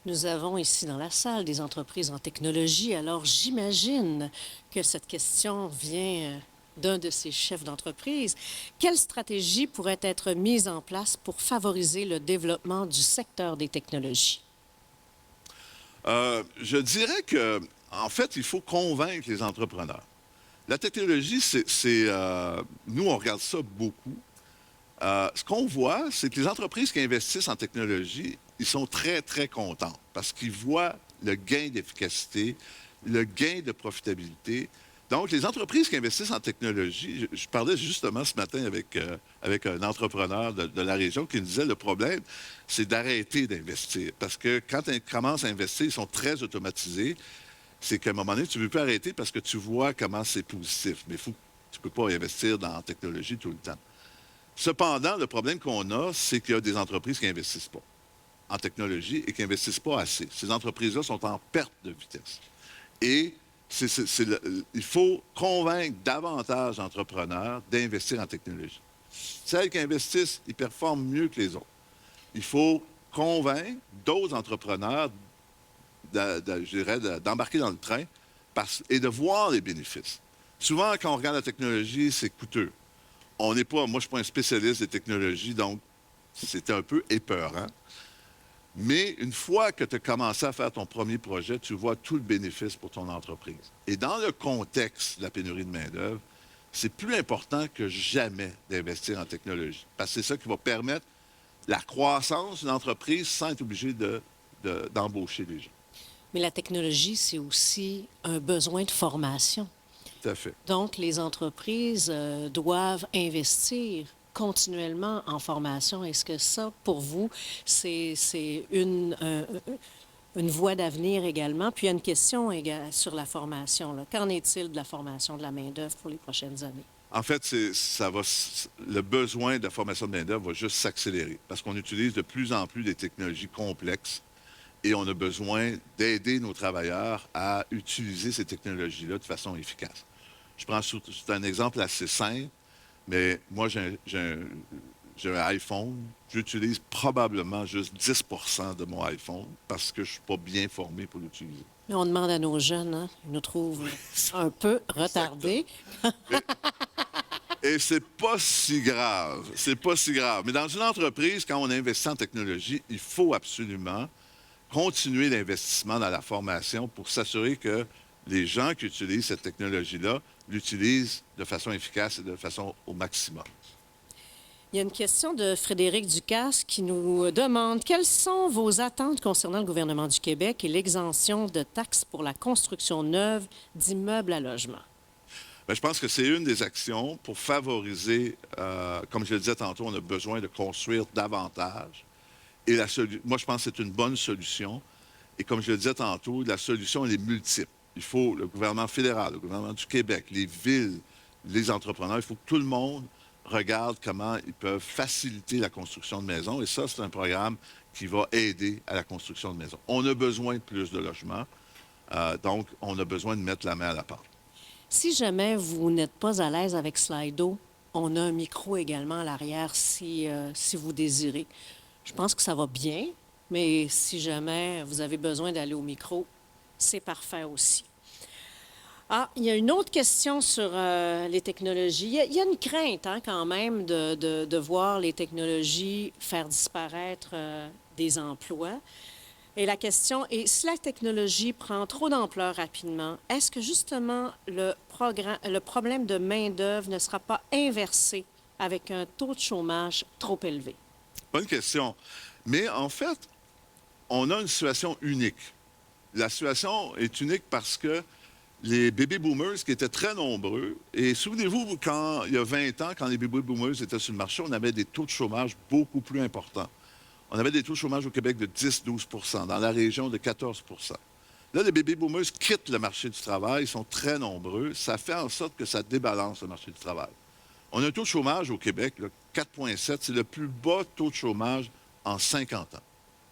Nous avons ici dans la salle des entreprises en technologie, alors j'imagine que cette question vient d'un de ces chefs d'entreprise. Quelle stratégie pourrait être mise en place pour favoriser le développement du secteur des technologies? Je dirais que, en fait, il faut convaincre les entrepreneurs. La technologie, nous, on regarde ça beaucoup. Ce qu'on voit, c'est que les entreprises qui investissent en technologie, ils sont très, très contents parce qu'ils voient le gain d'efficacité, le gain de profitabilité. Donc, les entreprises qui investissent en technologie, je parlais justement ce matin avec un entrepreneur de la région qui me disait le problème, c'est d'arrêter d'investir. Parce que quand ils commencent à investir, ils sont très automatisés. C'est qu'à un moment donné, tu ne veux plus arrêter parce que tu vois comment c'est positif. Mais tu ne peux pas investir dans la technologie tout le temps. Cependant, le problème qu'on a, c'est qu'il y a des entreprises qui n'investissent pas en technologie et qui n'investissent pas assez. Ces entreprises-là sont en perte de vitesse. Et il faut convaincre davantage d'entrepreneurs d'investir en technologie. Celles qui investissent, ils performent mieux que les autres. Il faut convaincre d'autres entrepreneurs d'embarquer dans le train et de voir les bénéfices. Souvent, quand on regarde la technologie, c'est coûteux. Moi, je ne suis pas un spécialiste des technologies, donc c'est un peu épeurant. Mais une fois que tu as commencé à faire ton premier projet, tu vois tout le bénéfice pour ton entreprise. Et dans le contexte de la pénurie de main-d'œuvre, c'est plus important que jamais d'investir en technologie. Parce que c'est ça qui va permettre la croissance d'une entreprise sans être obligé d'embaucher des gens. Mais la technologie, c'est aussi un besoin de formation. Tout à fait. Donc, les entreprises doivent investir continuellement en formation. Est-ce que ça, pour vous, c'est une voie d'avenir également? Puis, il y a une question sur la formation, là. Qu'en est-il de la formation de la main-d'œuvre pour les prochaines années? En fait, le besoin de la formation de main-d'œuvre va juste s'accélérer parce qu'on utilise de plus en plus des technologies complexes et on a besoin d'aider nos travailleurs à utiliser ces technologies-là de façon efficace. C'est un exemple assez simple, mais moi, j'ai un iPhone. J'utilise probablement juste 10 % de mon iPhone parce que je ne suis pas bien formé pour l'utiliser. Mais on demande à nos jeunes, hein? Ils nous trouvent un peu retardés. Et c'est pas si grave. C'est pas si grave. Mais dans une entreprise, quand on investit en technologie, il faut absolument continuer l'investissement dans la formation pour s'assurer que les gens qui utilisent cette technologie-là l'utilisent de façon efficace et de façon au maximum. Il y a une question de Frédéric Ducasse qui nous demande quelles sont vos attentes concernant le gouvernement du Québec et l'exemption de taxes pour la construction neuve d'immeubles à logement? Bien, je pense que c'est une des actions pour favoriser, comme je le disais tantôt, on a besoin de construire davantage. Et moi, je pense que c'est une bonne solution. Et comme je le disais tantôt, la solution, elle est multiple. Il faut le gouvernement fédéral, le gouvernement du Québec, les villes, les entrepreneurs, il faut que tout le monde regardent comment ils peuvent faciliter la construction de maisons. Et ça, c'est un programme qui va aider à la construction de maisons. On a besoin de plus de logements, donc on a besoin de mettre la main à la pâte. Si jamais vous n'êtes pas à l'aise avec Slido, on a un micro également à l'arrière si vous désirez. Je pense que ça va bien, mais si jamais vous avez besoin d'aller au micro, c'est parfait aussi. Ah, il y a une autre question sur les technologies. Il y a une crainte quand même de voir les technologies faire disparaître des emplois. Et la question est, si la technologie prend trop d'ampleur rapidement, est-ce que justement le problème de main-d'œuvre ne sera pas inversé avec un taux de chômage trop élevé? Bonne question. Mais en fait, on a une situation unique. La situation est unique parce que les baby boomers, qui étaient très nombreux, et souvenez-vous, il y a 20 ans, quand les baby boomers étaient sur le marché, on avait des taux de chômage beaucoup plus importants. On avait des taux de chômage au Québec de 10-12 %, dans la région de 14 %. Là, les baby boomers quittent le marché du travail, ils sont très nombreux. Ça fait en sorte que ça débalance le marché du travail. On a un taux de chômage au Québec, 4,7 %. C'est le plus bas taux de chômage en 50 ans.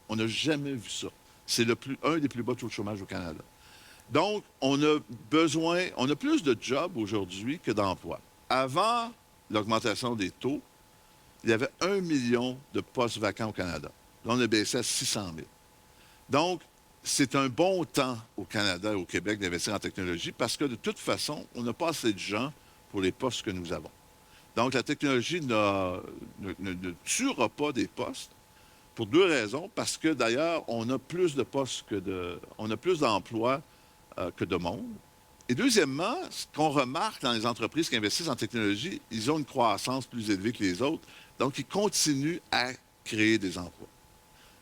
On n'a jamais vu ça. C'est un des plus bas taux de chômage au Canada. Donc, on a plus de jobs aujourd'hui que d'emplois. Avant l'augmentation des taux, il y avait 1 million de postes vacants au Canada. Là, on a baissé à 600 000. Donc, c'est un bon temps au Canada et au Québec d'investir en technologie parce que, de toute façon, on n'a pas assez de gens pour les postes que nous avons. Donc, la technologie ne tuera pas des postes pour 2 raisons. Parce que, d'ailleurs, on a plus de postes on a plus d'emplois que de monde. Et deuxièmement, ce qu'on remarque dans les entreprises qui investissent en technologie, ils ont une croissance plus élevée que les autres. Donc, ils continuent à créer des emplois.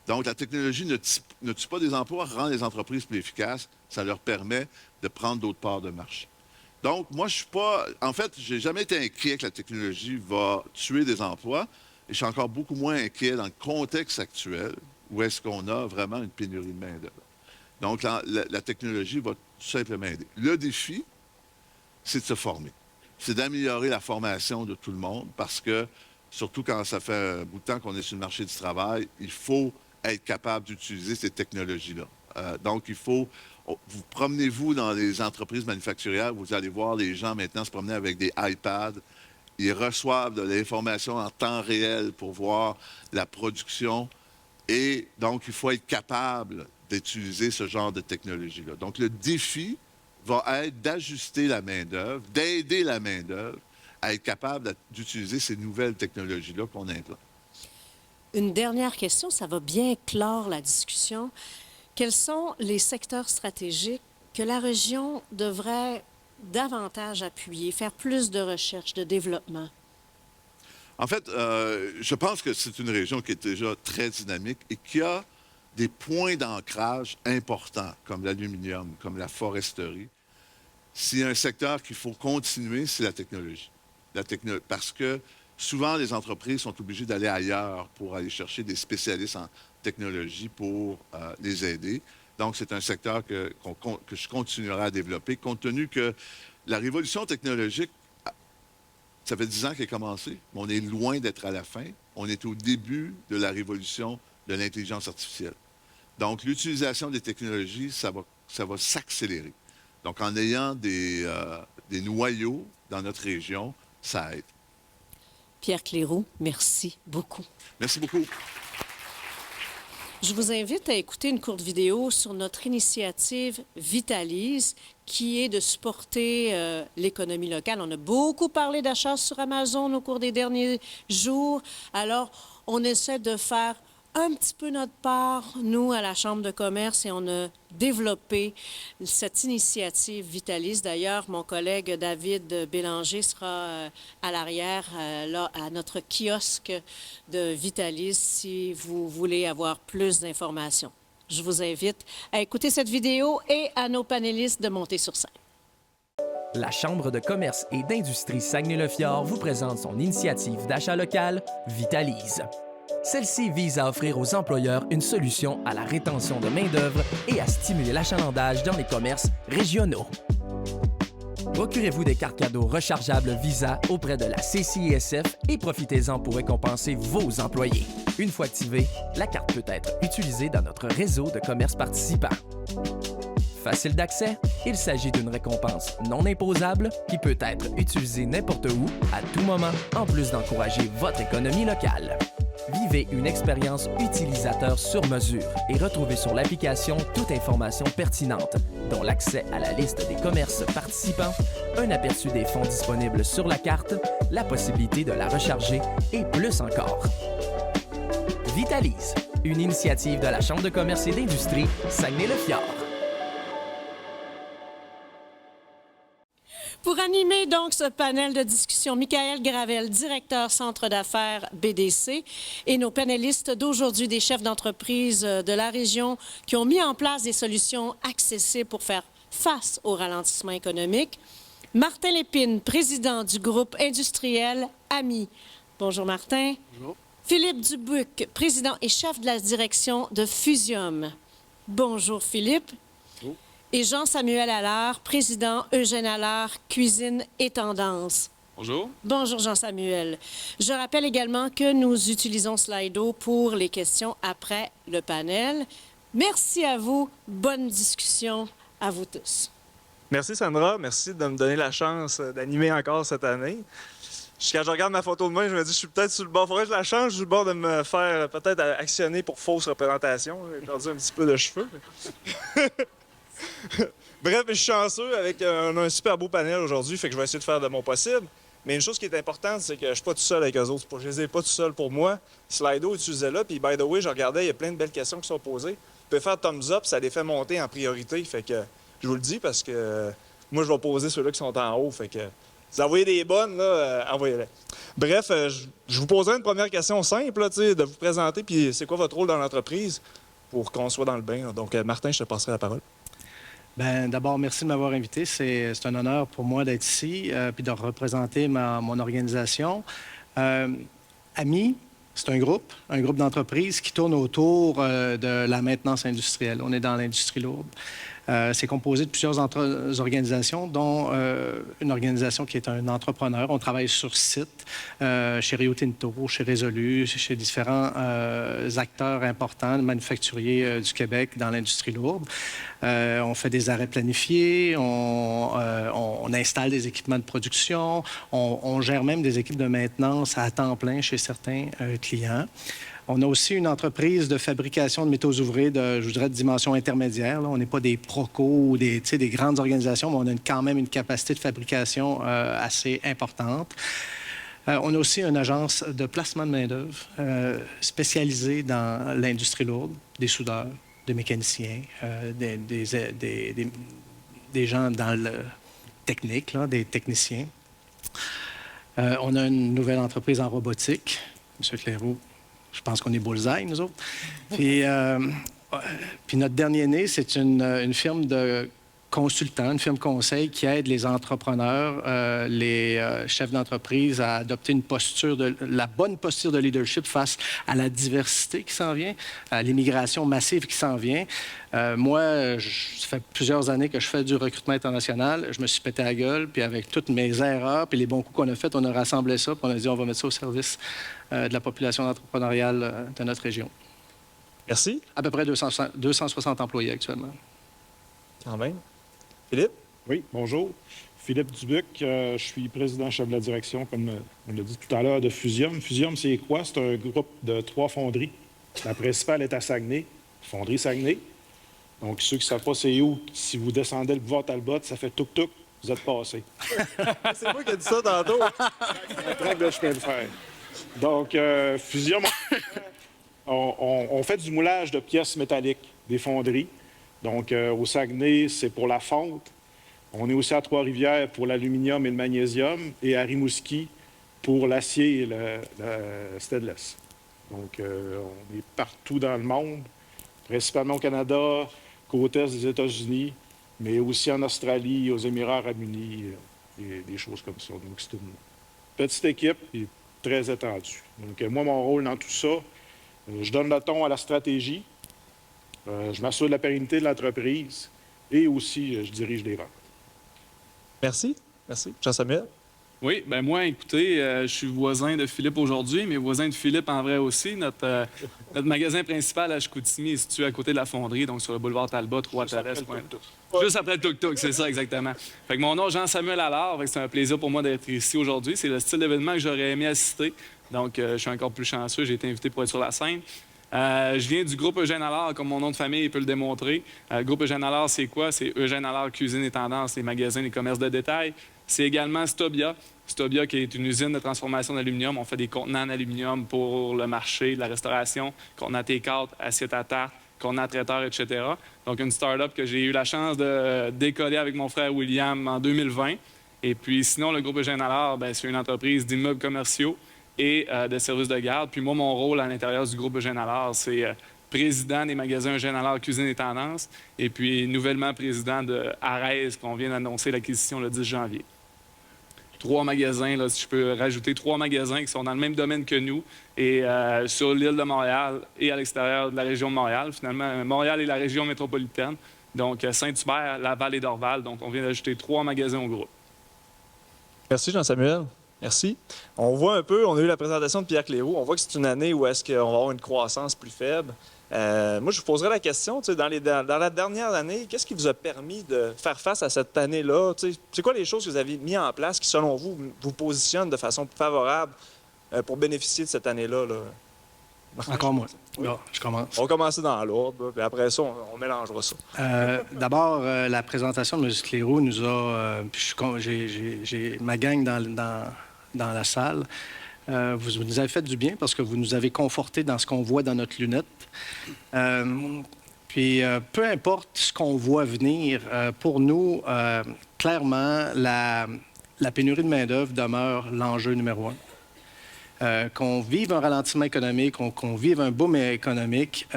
Donc, la technologie ne tue pas des emplois, rend les entreprises plus efficaces. Ça leur permet de prendre d'autres parts de marché. Donc, moi, je suis pas... En fait, je n'ai jamais été inquiet que la technologie va tuer des emplois. Et je suis encore beaucoup moins inquiet dans le contexte actuel où est-ce qu'on a vraiment une pénurie de main-d'œuvre. Donc, la technologie va tout simplement aider. Le défi, c'est de se former. C'est d'améliorer la formation de tout le monde parce que, surtout quand ça fait un bout de temps qu'on est sur le marché du travail, il faut être capable d'utiliser ces technologies-là. Donc, vous promenez-vous dans les entreprises manufacturières, vous allez voir les gens maintenant se promener avec des iPads. Ils reçoivent de l'information en temps réel pour voir la production. Et donc, il faut être capable d'utiliser ce genre de technologie-là. Donc, le défi va être d'ajuster la main-d'œuvre, d'aider la main-d'œuvre à être capable d'utiliser ces nouvelles technologies-là qu'on implante. Une dernière question, ça va bien clore la discussion. Quels sont les secteurs stratégiques que la région devrait davantage appuyer, faire plus de recherche, de développement? En fait, je pense que c'est une région qui est déjà très dynamique et qui a des points d'ancrage importants, comme l'aluminium, comme la foresterie. S'il y a un secteur qu'il faut continuer, c'est la technologie. Parce que souvent, les entreprises sont obligées d'aller ailleurs pour aller chercher des spécialistes en technologie pour les aider. Donc, c'est un secteur que je continuerai à développer, compte tenu que la révolution technologique, ça fait 10 ans qu'elle a commencé, mais on est loin d'être à la fin. On est au début de la révolution de l'intelligence artificielle. Donc, l'utilisation des technologies, ça va s'accélérer. Donc, en ayant des noyaux dans notre région, ça aide. Pierre Cléroux, merci beaucoup. Merci beaucoup. Je vous invite à écouter une courte vidéo sur notre initiative Vitalise, qui est de supporter l'économie locale. On a beaucoup parlé d'achats sur Amazon au cours des derniers jours. Alors, on essaie de faire un petit peu notre part, nous, à la Chambre de commerce, et on a développé cette initiative Vitalise. D'ailleurs, mon collègue David Bélanger sera à l'arrière, là, à notre kiosque de Vitalise, si vous voulez avoir plus d'informations. Je vous invite à écouter cette vidéo et à nos panélistes de monter sur scène. La Chambre de commerce et d'industrie Saguenay-le-Fjord vous présente son initiative d'achat local Vitalise. Celle-ci vise à offrir aux employeurs une solution à la rétention de main-d'œuvre et à stimuler l'achalandage dans les commerces régionaux. Procurez-vous des cartes cadeaux rechargeables Visa auprès de la CCISF et profitez-en pour récompenser vos employés. Une fois activée, la carte peut être utilisée dans notre réseau de commerces participants. Facile d'accès, il s'agit d'une récompense non imposable qui peut être utilisée n'importe où, à tout moment, en plus d'encourager votre économie locale. Vivez une expérience utilisateur sur mesure et retrouvez sur l'application toute information pertinente, dont l'accès à la liste des commerces participants, un aperçu des fonds disponibles sur la carte, la possibilité de la recharger et plus encore. Vitalise, une initiative de la Chambre de commerce et d'industrie Saguenay-le-Fjord. Pour animer donc ce panel de discussion, Michael Gravel, directeur Centre d'affaires BDC, et nos panélistes d'aujourd'hui, des chefs d'entreprise de la région qui ont mis en place des solutions accessibles pour faire face au ralentissement économique. Martin Lépine, président du groupe industriel AMI. Bonjour Martin. Bonjour. Philippe Dubuc, président et chef de la direction de Fusium. Bonjour Philippe. Bonjour. Et Jean-Samuel Allard, président Eugène Allard, Cuisine et Tendance. Bonjour. Bonjour Jean-Samuel. Je rappelle également que nous utilisons Slido pour les questions après le panel. Merci à vous. Bonne discussion à vous tous. Merci Sandra, merci de me donner la chance d'animer encore cette année. Quand je regarde ma photo de moi, je me dis je suis peut-être sur le bord. Faudrait que je la change, je suis sur le bord de me faire peut-être actionner pour fausse représentation. J'ai perdu un petit peu de cheveux. Bref, je suis chanceux avec on a un super beau panel aujourd'hui, fait que je vais essayer de faire de mon possible. Mais une chose qui est importante, c'est que je suis pas tout seul avec eux autres. Je les ai pas tout seul pour moi. Slido utilisait là, puis by the way, je regardais, il y a plein de belles questions qui sont posées. Vous pouvez faire thumbs up, ça les fait monter en priorité. Fait que je vous le dis parce que moi, je vais poser ceux-là qui sont en haut. Fait que vous envoyez des bonnes, là, envoyez-les. Bref, je vous poserai une première question simple, là, de vous présenter, puis c'est quoi votre rôle dans l'entreprise pour qu'on soit dans le bain. Donc, Martin, je te passerai la parole. Bien, d'abord, merci de m'avoir invité. C'est un honneur pour moi d'être ici puis de représenter mon organisation. AMI, c'est un groupe d'entreprises qui tourne autour de la maintenance industrielle. On est dans l'industrie lourde. C'est composé de plusieurs organisations, dont une organisation qui est un entrepreneur. On travaille sur site chez Rio Tinto, chez Résolu, chez différents acteurs importants, manufacturiers du Québec dans l'industrie lourde. On fait des arrêts planifiés, on installe des équipements de production, on gère même des équipes de maintenance à temps plein chez certains clients. On a aussi une entreprise de fabrication de métaux ouvrés de dimension intermédiaire. Là. On n'est pas des procos ou des grandes organisations, mais on a quand même une capacité de fabrication assez importante. On a aussi une agence de placement de main-d'œuvre spécialisée dans l'industrie lourde, des soudeurs, des mécaniciens, des gens dans le technique, là, des techniciens. On a une nouvelle entreprise en robotique. M. Claireau, je pense qu'on est bullseye, nous autres. Puis notre dernier né, c'est une firme de consultants, une firme conseil qui aide les entrepreneurs, les chefs d'entreprise à adopter la bonne posture de leadership face à la diversité qui s'en vient, à l'immigration massive qui s'en vient. Moi, ça fait plusieurs années que je fais du recrutement international. Je me suis pété la gueule, puis avec toutes mes erreurs, puis les bons coups qu'on a faits, on a rassemblé ça, puis on a dit on va mettre ça au service de la population entrepreneuriale de notre région. Merci. À peu près 260 employés actuellement. Quand même. Philippe? Oui, bonjour. Philippe Dubuc, je suis président-chef de la direction, comme on l'a dit tout à l'heure, de Fusium. Fusium, c'est quoi? C'est un groupe de 3 fonderies. La principale est à Saguenay, fonderie Saguenay. Donc, ceux qui ne savent pas c'est où, si vous descendez le boulevard Talbot, ça fait tuk-tuk, vous êtes passé. C'est moi qui ai dit ça tantôt. Un track de chemin de fer. Donc, Fusium, on fait du moulage de pièces métalliques, des fonderies. Donc, au Saguenay, c'est pour la fonte. On est aussi à Trois-Rivières pour l'aluminium et le magnésium et à Rimouski pour l'acier et le stainless. Donc, on est partout dans le monde, principalement au Canada, côte est des États-Unis, mais aussi en Australie, aux Émirats arabes unis, et des choses comme ça. Donc, c'est une petite équipe et très étendue. Donc, moi, mon rôle dans tout ça, je donne le ton à la stratégie. Je m'assure de la pérennité de l'entreprise et aussi, je dirige les ventes. Merci. Merci. Jean-Samuel? Oui, ben moi, écoutez, je suis voisin de Philippe aujourd'hui, mais voisin de Philippe en vrai aussi. Notre magasin principal à Chicoutimi est situé à côté de la fonderie, donc sur le boulevard Talbot, Trois-Thérèse. Juste après le tuk-tuk, c'est ça exactement. Fait que mon nom est Jean-Samuel Allard, c'est un plaisir pour moi d'être ici aujourd'hui. C'est le style d'événement que j'aurais aimé assister, donc je suis encore plus chanceux, j'ai été invité pour être sur la scène. Je viens du groupe Eugène Allard, comme mon nom de famille peut le démontrer. Le groupe Eugène Allard, c'est quoi? C'est Eugène Allard Cuisine et Tendance, les magasins, les commerces de détail. C'est également Stobia. Stobia, qui est une usine de transformation d'aluminium. On fait des contenants en aluminium pour le marché, la restauration, contenants T4, assiettes à tarte, contenants traiteurs, etc. Donc, une start-up que j'ai eu la chance de décoller avec mon frère William en 2020. Et puis, sinon, le groupe Eugène Allard, c'est une entreprise d'immeubles commerciaux et de services de garde. Puis moi, mon rôle à l'intérieur du groupe Eugène Allard, c'est président des magasins Eugène Allard Cuisine et Tendance, et puis nouvellement président de Arez, qu'on vient d'annoncer l'acquisition le 10 janvier. 3 magasins, là, si je peux rajouter 3 magasins qui sont dans le même domaine que nous, et sur l'île de Montréal et à l'extérieur de la région de Montréal. Finalement, Montréal est la région métropolitaine, donc Saint-Hubert, Laval et Dorval. Donc, on vient d'ajouter 3 magasins au groupe. Merci, Jean-Samuel. Merci. On voit un peu, on a eu la présentation de Pierre Cléroux, on voit que c'est une année où est-ce qu'on va avoir une croissance plus faible. Moi, je vous poserais la question, dans la dernière année, qu'est-ce qui vous a permis de faire face à cette année-là? C'est quoi les choses que vous avez mises en place qui, selon vous, vous positionnent de façon favorable pour bénéficier de cette année-là? Là? Encore moi. Oui. Là, je commence. On va commencer dans l'ordre, puis après ça, on mélangera ça. D'abord, la présentation de M. Cléroux nous a... j'ai ma gang dans la salle. Vous nous avez fait du bien parce que vous nous avez confortés dans ce qu'on voit dans notre lunette. Puis, peu importe ce qu'on voit venir, pour nous, clairement, la pénurie de main-d'œuvre demeure l'enjeu numéro 1. Qu'on vive un ralentissement économique, qu'on vive un boom économique,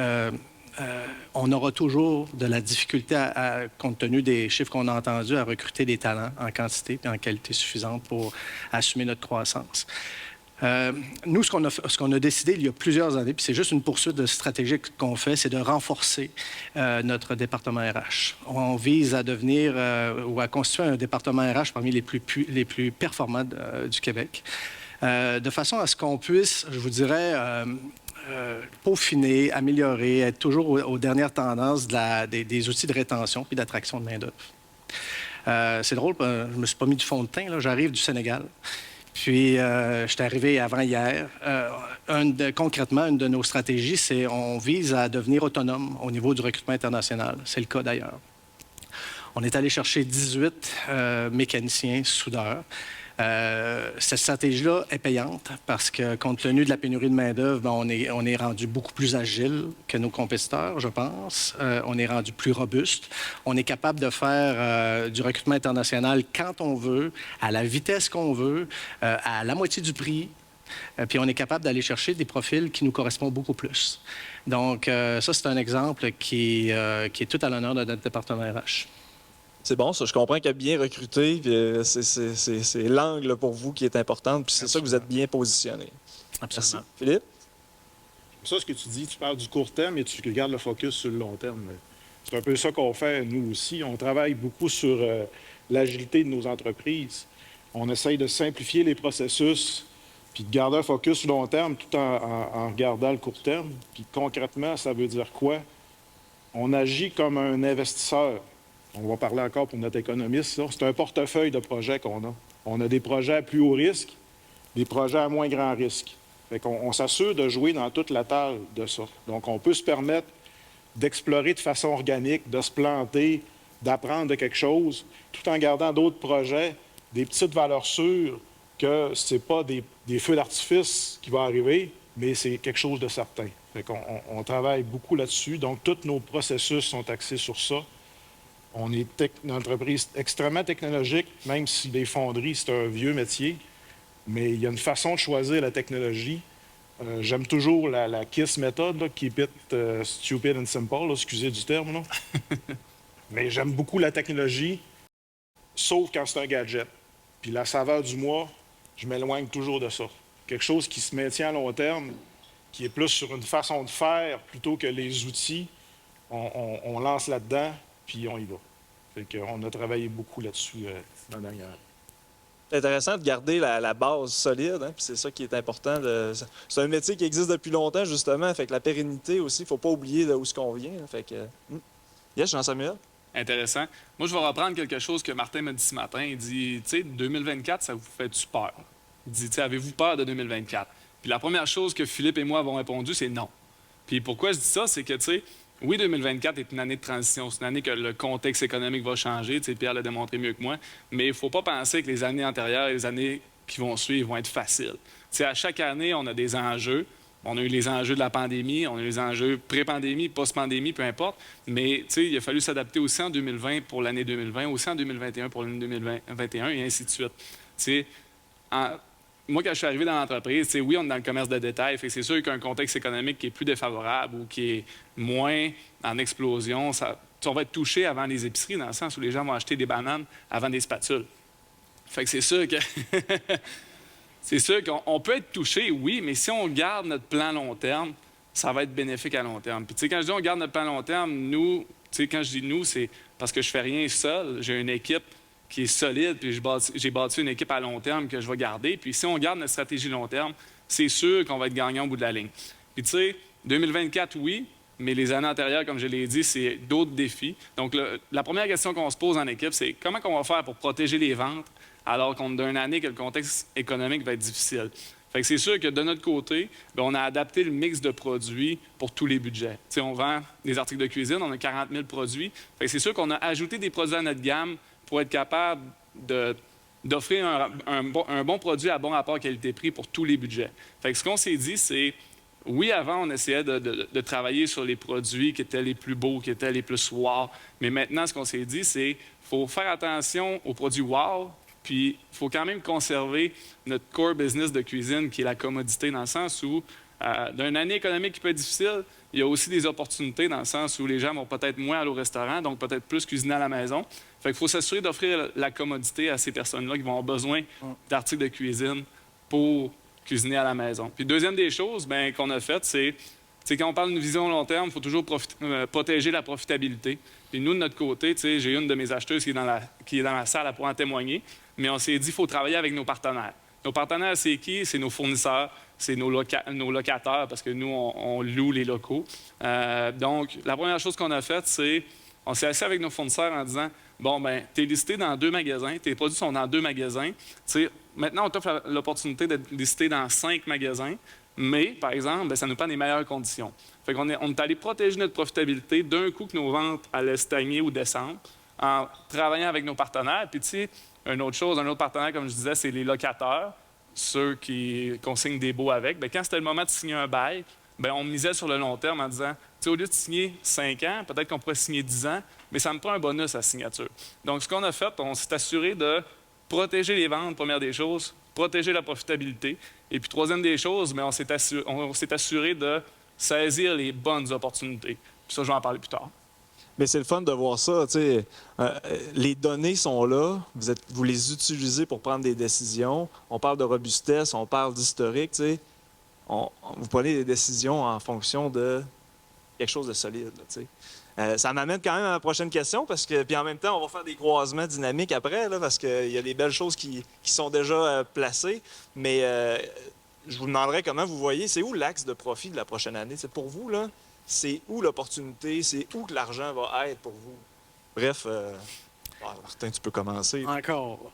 on aura toujours de la difficulté, compte tenu des chiffres qu'on a entendus, à recruter des talents en quantité et en qualité suffisante pour assumer notre croissance. Nous, ce qu'on a décidé il y a plusieurs années, puis c'est juste une poursuite de stratégique qu'on fait, c'est de renforcer notre département RH. On vise à devenir ou à constituer un département RH parmi les plus performants du Québec, de façon à ce qu'on puisse, je vous dirais, peaufiner, améliorer, être toujours aux dernières tendances des outils de rétention puis d'attraction de main-d'œuvre. C'est drôle, je ne me suis pas mis du fond de teint, j'arrive du Sénégal. Puis, je suis arrivé avant hier. Concrètement, une de nos stratégies, c'est on vise à devenir autonome au niveau du recrutement international. C'est le cas d'ailleurs. On est allé chercher 18 mécaniciens soudeurs. Cette stratégie-là est payante parce que, compte tenu de la pénurie de main-d'œuvre, on est rendu beaucoup plus agile que nos compétiteurs, je pense. On est rendu plus robuste. On est capable de faire du recrutement international quand on veut, à la vitesse qu'on veut, à la moitié du prix. Puis on est capable d'aller chercher des profils qui nous correspondent beaucoup plus. Donc, ça, c'est un exemple qui est tout à l'honneur de notre département RH. C'est bon, ça. Je comprends que bien recruté, c'est l'angle pour vous qui est important, puis c'est ça que vous êtes bien positionné. Absolument. Merci. Philippe? Ça, ce que tu dis, tu parles du court terme et tu gardes le focus sur le long terme. C'est un peu ça qu'on fait, nous aussi. On travaille beaucoup sur l'agilité de nos entreprises. On essaye de simplifier les processus puis de garder un focus long terme tout en regardant le court terme. Puis concrètement, ça veut dire quoi? On agit comme un investisseur. On va parler encore pour notre économiste. C'est un portefeuille de projets qu'on a. On a des projets à plus haut risque, des projets à moins grand risque. Fait qu'on s'assure de jouer dans toute la table de ça. Donc, on peut se permettre d'explorer de façon organique, de se planter, d'apprendre de quelque chose, tout en gardant d'autres projets, des petites valeurs sûres que ce n'est pas des feux d'artifice qui vont arriver, mais c'est quelque chose de certain. Fait qu'on travaille beaucoup là-dessus. Donc, tous nos processus sont axés sur ça. On est une entreprise extrêmement technologique, même si les fonderies, c'est un vieux métier. Mais il y a une façon de choisir la technologie. J'aime toujours la KISS méthode, là, Keep it stupid and simple, là, excusez du terme. Là. Mais j'aime beaucoup la technologie, sauf quand c'est un gadget. Puis la saveur du mois, je m'éloigne toujours de ça. Quelque chose qui se maintient à long terme, qui est plus sur une façon de faire plutôt que les outils. On lance là-dedans, puis on y va. Fait qu'on a travaillé beaucoup là-dessus l'an dernier. C'est intéressant de garder la base solide, hein, puis c'est ça qui est important. C'est un métier qui existe depuis longtemps, justement, fait que la pérennité aussi, il ne faut pas oublier d'où ce qu'on vient. Fait que, Yes, Jean-Samuel? Intéressant. Moi, je vais reprendre quelque chose que Martin m'a dit ce matin. Il dit, tu sais, 2024, ça vous fait-tu peur? Il dit, tu sais, avez-vous peur de 2024? Puis la première chose que Philippe et moi avons répondu, c'est non. Puis pourquoi je dis ça, c'est que, tu sais, oui, 2024 est une année de transition. C'est une année que le contexte économique va changer. Tu sais, Pierre l'a démontré mieux que moi. Mais il ne faut pas penser que les années antérieures et les années qui vont suivre vont être faciles. Tu sais, à chaque année, on a des enjeux. On a eu les enjeux de la pandémie, on a eu les enjeux pré-pandémie, post-pandémie, peu importe. Mais, tu sais, il a fallu s'adapter aussi en 2020 pour l'année 2020, aussi en 2021 pour l'année 2021 et ainsi de suite. Tu sais, moi, quand je suis arrivé dans l'entreprise, oui, on est dans le commerce de détail, fait que c'est sûr qu'un contexte économique qui est plus défavorable ou qui est moins en explosion, on va être touché avant les épiceries, dans le sens où les gens vont acheter des bananes avant des spatules. Fait que c'est sûr que c'est sûr qu'on peut être touché, oui, mais si on garde notre plan long terme, ça va être bénéfique à long terme. Puis tu sais, quand je dis on garde notre plan long terme, nous, tu sais, quand je dis nous, c'est parce que je fais rien seul. J'ai une équipe qui est solide, puis j'ai bâti une équipe à long terme que je vais garder. Puis si on garde notre stratégie long terme, c'est sûr qu'on va être gagnant au bout de la ligne. Puis tu sais, 2024, oui, mais les années antérieures, comme je l'ai dit, c'est d'autres défis. Donc la première question qu'on se pose en équipe, c'est comment on va faire pour protéger les ventes alors qu'on est d'une année que le contexte économique va être difficile. Fait que c'est sûr que de notre côté, bien, on a adapté le mix de produits pour tous les budgets. T'sais, on vend des articles de cuisine, on a 40 000 produits. Fait que c'est sûr qu'on a ajouté des produits à notre gamme pour être capable d'offrir un bon produit à bon rapport qualité-prix pour tous les budgets. Fait que ce qu'on s'est dit, c'est, oui, avant, on essayait de travailler sur les produits qui étaient les plus beaux, qui étaient les plus wow, mais maintenant, ce qu'on s'est dit, c'est qu'il faut faire attention aux produits wow, puis il faut quand même conserver notre core business de cuisine, qui est la commodité, dans le sens où, d'une année économique qui peut être difficile, il y a aussi des opportunités dans le sens où les gens vont peut-être moins aller au restaurant, donc peut-être plus cuisiner à la maison. Fait qu'il faut s'assurer d'offrir la commodité à ces personnes-là qui vont avoir besoin d'articles de cuisine pour cuisiner à la maison. Puis deuxième des choses qu'on a faites, c'est quand on parle d'une vision long terme, il faut toujours protéger la profitabilité. Puis nous, de notre côté, j'ai une de mes acheteuses qui est dans la salle à pouvoir en témoigner, mais on s'est dit qu'il faut travailler avec nos partenaires. Nos partenaires, c'est qui? C'est nos fournisseurs, c'est nos locataires, parce que nous, on loue les locaux. Donc, la première chose qu'on a faite, c'est on s'est assis avec nos fournisseurs en disant, bon, ben, tu es listé dans 2 magasins, tes produits sont dans 2 magasins. Maintenant, on t'offre l'opportunité d'être listé dans 5 magasins, mais, par exemple, ben, ça nous prend des meilleures conditions. Fait qu'on est allé protéger notre profitabilité d'un coup que nos ventes allaient stagner ou descendre en travaillant avec nos partenaires. Puis, tu sais, un autre partenaire, comme je disais, c'est les locataires, ceux qu'on signe des baux avec. Bien, quand c'était le moment de signer un bail, bien, on misait sur le long terme en disant, tu sais, au lieu de signer 5 ans, peut-être qu'on pourrait signer 10 ans, mais ça me prend un bonus à la signature. Donc, ce qu'on a fait, on s'est assuré de protéger les ventes, première des choses, protéger la profitabilité. Et puis, troisième des choses, bien, on s'est assuré de saisir les bonnes opportunités. Puis ça, je vais en parler plus tard. Mais c'est le fun de voir ça. Les données sont là, vous les utilisez pour prendre des décisions. On parle de robustesse, on parle d'historique. Vous prenez des décisions en fonction de quelque chose de solide. Ça m'amène quand même à la prochaine question, puis en même temps, on va faire des croisements dynamiques après, là, parce qu'il y a des belles choses qui sont déjà placées. Mais je vous demanderais comment vous voyez, c'est où l'axe de profit de la prochaine année? C'est pour vous, là? C'est où l'opportunité, c'est où que l'argent va être pour vous. Bref, Martin, tu peux commencer. Encore.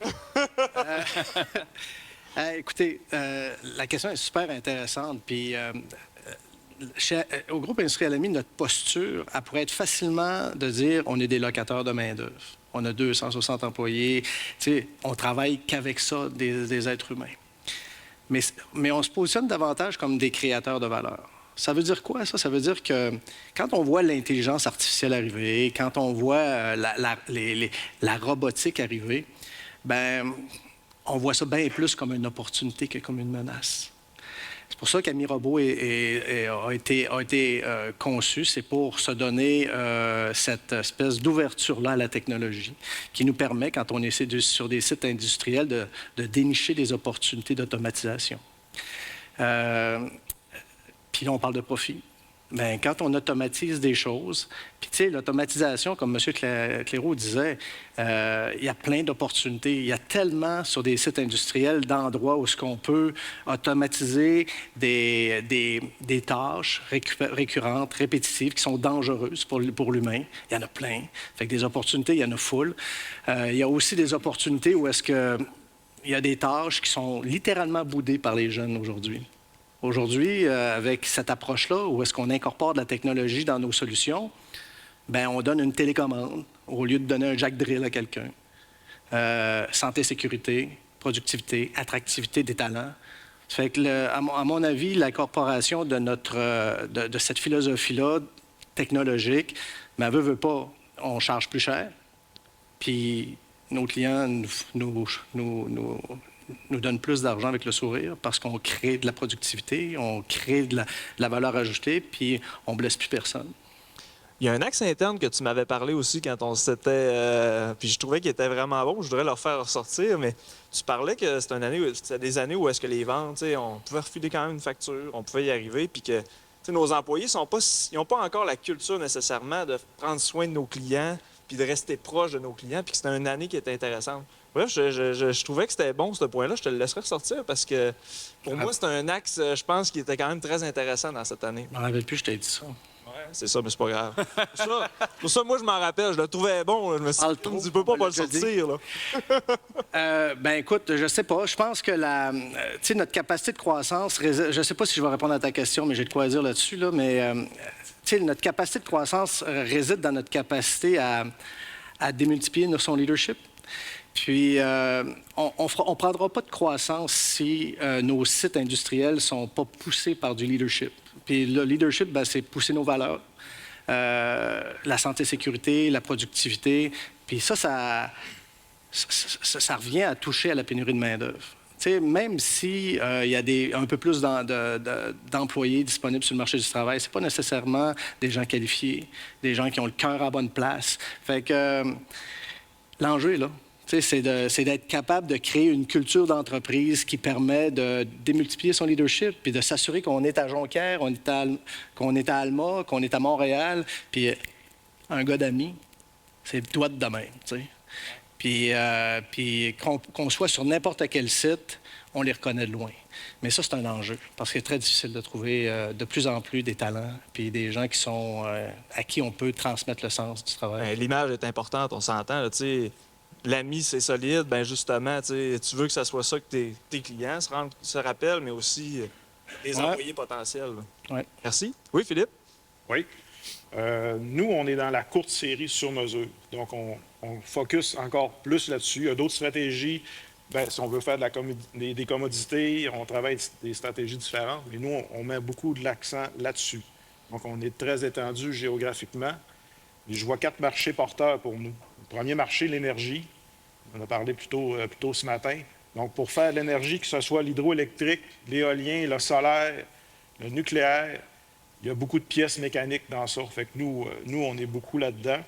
Écoutez, la question est super intéressante. Puis, au groupe Industrie Alamy, notre posture, elle pourrait être facilement de dire on est des locataires de main-d'œuvre. On a 260 employés. On travaille qu'avec ça, des êtres humains. Mais on se positionne davantage comme des créateurs de valeur. Ça veut dire quoi, ça? Ça veut dire que quand on voit l'intelligence artificielle arriver, quand on voit la robotique arriver, ben, on voit ça bien plus comme une opportunité que comme une menace. C'est pour ça qu'AmiRobot a été conçu. C'est pour se donner cette espèce d'ouverture-là à la technologie qui nous permet, quand on est sur des sites industriels, de dénicher des opportunités d'automatisation. Puis là, on parle de profit. Bien, quand on automatise des choses, puis tu sais, l'automatisation, comme M. Clairaut disait, il y a plein d'opportunités. Il y a tellement sur des sites industriels d'endroits où ce qu'on peut automatiser des tâches récurrentes, répétitives, qui sont dangereuses pour l'humain. Il y en a plein. Fait que des opportunités, il y en a full. Il y a aussi des opportunités où est-ce que il y a des tâches qui sont littéralement boudées par les jeunes aujourd'hui. Aujourd'hui, avec cette approche-là, où est-ce qu'on incorpore de la technologie dans nos solutions, bien, on donne une télécommande au lieu de donner un jack drill à quelqu'un. Santé, sécurité, productivité, attractivité des talents. Ça fait que, à mon avis, l'incorporation de cette philosophie-là technologique, mais veut pas, on charge plus cher, puis nos clients nous donne plus d'argent avec le sourire parce qu'on crée de la productivité, on crée de la valeur ajoutée, puis on ne blesse plus personne. Il y a un axe interne que tu m'avais parlé aussi quand on s'était... puis je trouvais qu'il était vraiment bon, je voudrais le faire ressortir, mais tu parlais que c'était des années où est-ce que les ventes, on pouvait refiler quand même une facture, on pouvait y arriver, puis que nos employés n'ont pas encore la culture nécessairement de prendre soin de nos clients, puis de rester proche de nos clients, puis que c'était une année qui était intéressante. Bref, je trouvais que c'était bon, ce point-là. Je te le laisserai ressortir parce que, pour moi, c'est un axe, je pense, qui était quand même très intéressant dans cette année. Je m'en rappelle plus, je t'ai dit ça. Ouais, c'est ça, mais c'est pas grave. Pour ça, moi, je m'en rappelle. Je le trouvais bon. Je me suis dit, tu peux pas le sortir, là. Ben écoute, je sais pas. Je pense que notre capacité de croissance, je sais pas si je vais répondre à ta question, mais j'ai de quoi dire là-dessus, là, mais notre capacité de croissance réside dans notre capacité à démultiplier son leadership. Puis, on ne prendra pas de croissance si nos sites industriels ne sont pas poussés par du leadership. Puis le leadership, ben, c'est pousser nos valeurs, la santé-sécurité, la productivité. Puis ça revient à toucher à la pénurie de main-d'œuvre. Même s'il y a un peu plus d'employés disponibles sur le marché du travail, ce n'est pas nécessairement des gens qualifiés, des gens qui ont le cœur à bonne place. Fait que l'enjeu est là. C'est d'être capable de créer une culture d'entreprise qui permet de démultiplier son leadership puis de s'assurer qu'on est à Jonquière, qu'on est à Alma, qu'on est à Montréal. Puis un gars d'amis, c'est le doigt de même. Puis qu'on soit sur n'importe quel site, on les reconnaît de loin. Mais ça, c'est un enjeu parce qu'il est très difficile de trouver de plus en plus des talents puis des gens qui sont à qui on peut transmettre le sens du travail. L'image est importante, on s'entend. L'ami, c'est solide. Ben justement, tu veux que ça soit ça que tes clients se rappellent, mais aussi les employés potentiels. Ouais. Merci. Oui, Philippe? Oui. Nous, on est dans la courte série sur mesure. Donc, on focus encore plus là-dessus. Il y a d'autres stratégies. Bien, si on veut faire des commodités, on travaille des stratégies différentes. Mais nous, on met beaucoup de l'accent là-dessus. Donc, on est très étendu géographiquement. Et je vois 4 marchés porteurs pour nous. Le premier marché, l'énergie. On en a parlé plus tôt ce matin. Donc, pour faire de l'énergie, que ce soit l'hydroélectrique, l'éolien, le solaire, le nucléaire, il y a beaucoup de pièces mécaniques dans ça. Fait que nous, on est beaucoup là-dedans.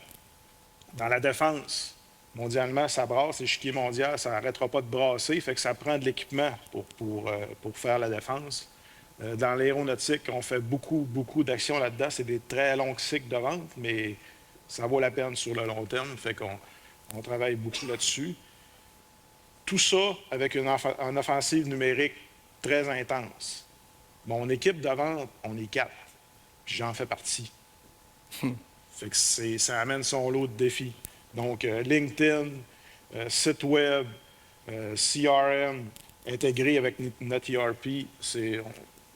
Dans la défense, mondialement, ça brasse. L'échiquier mondial, ça n'arrêtera pas de brasser. Fait que ça prend de l'équipement pour faire la défense. Dans l'aéronautique, on fait beaucoup d'actions là-dedans. C'est des très longs cycles de vente, mais ça vaut la peine sur le long terme. Fait qu'on travaille beaucoup là-dessus. Tout ça avec une offensive numérique très intense. Mon équipe de vente, on est 4. Puis j'en fais partie. Fait que ça amène son lot de défis. Donc, LinkedIn, site web, CRM, intégré avec notre ERP,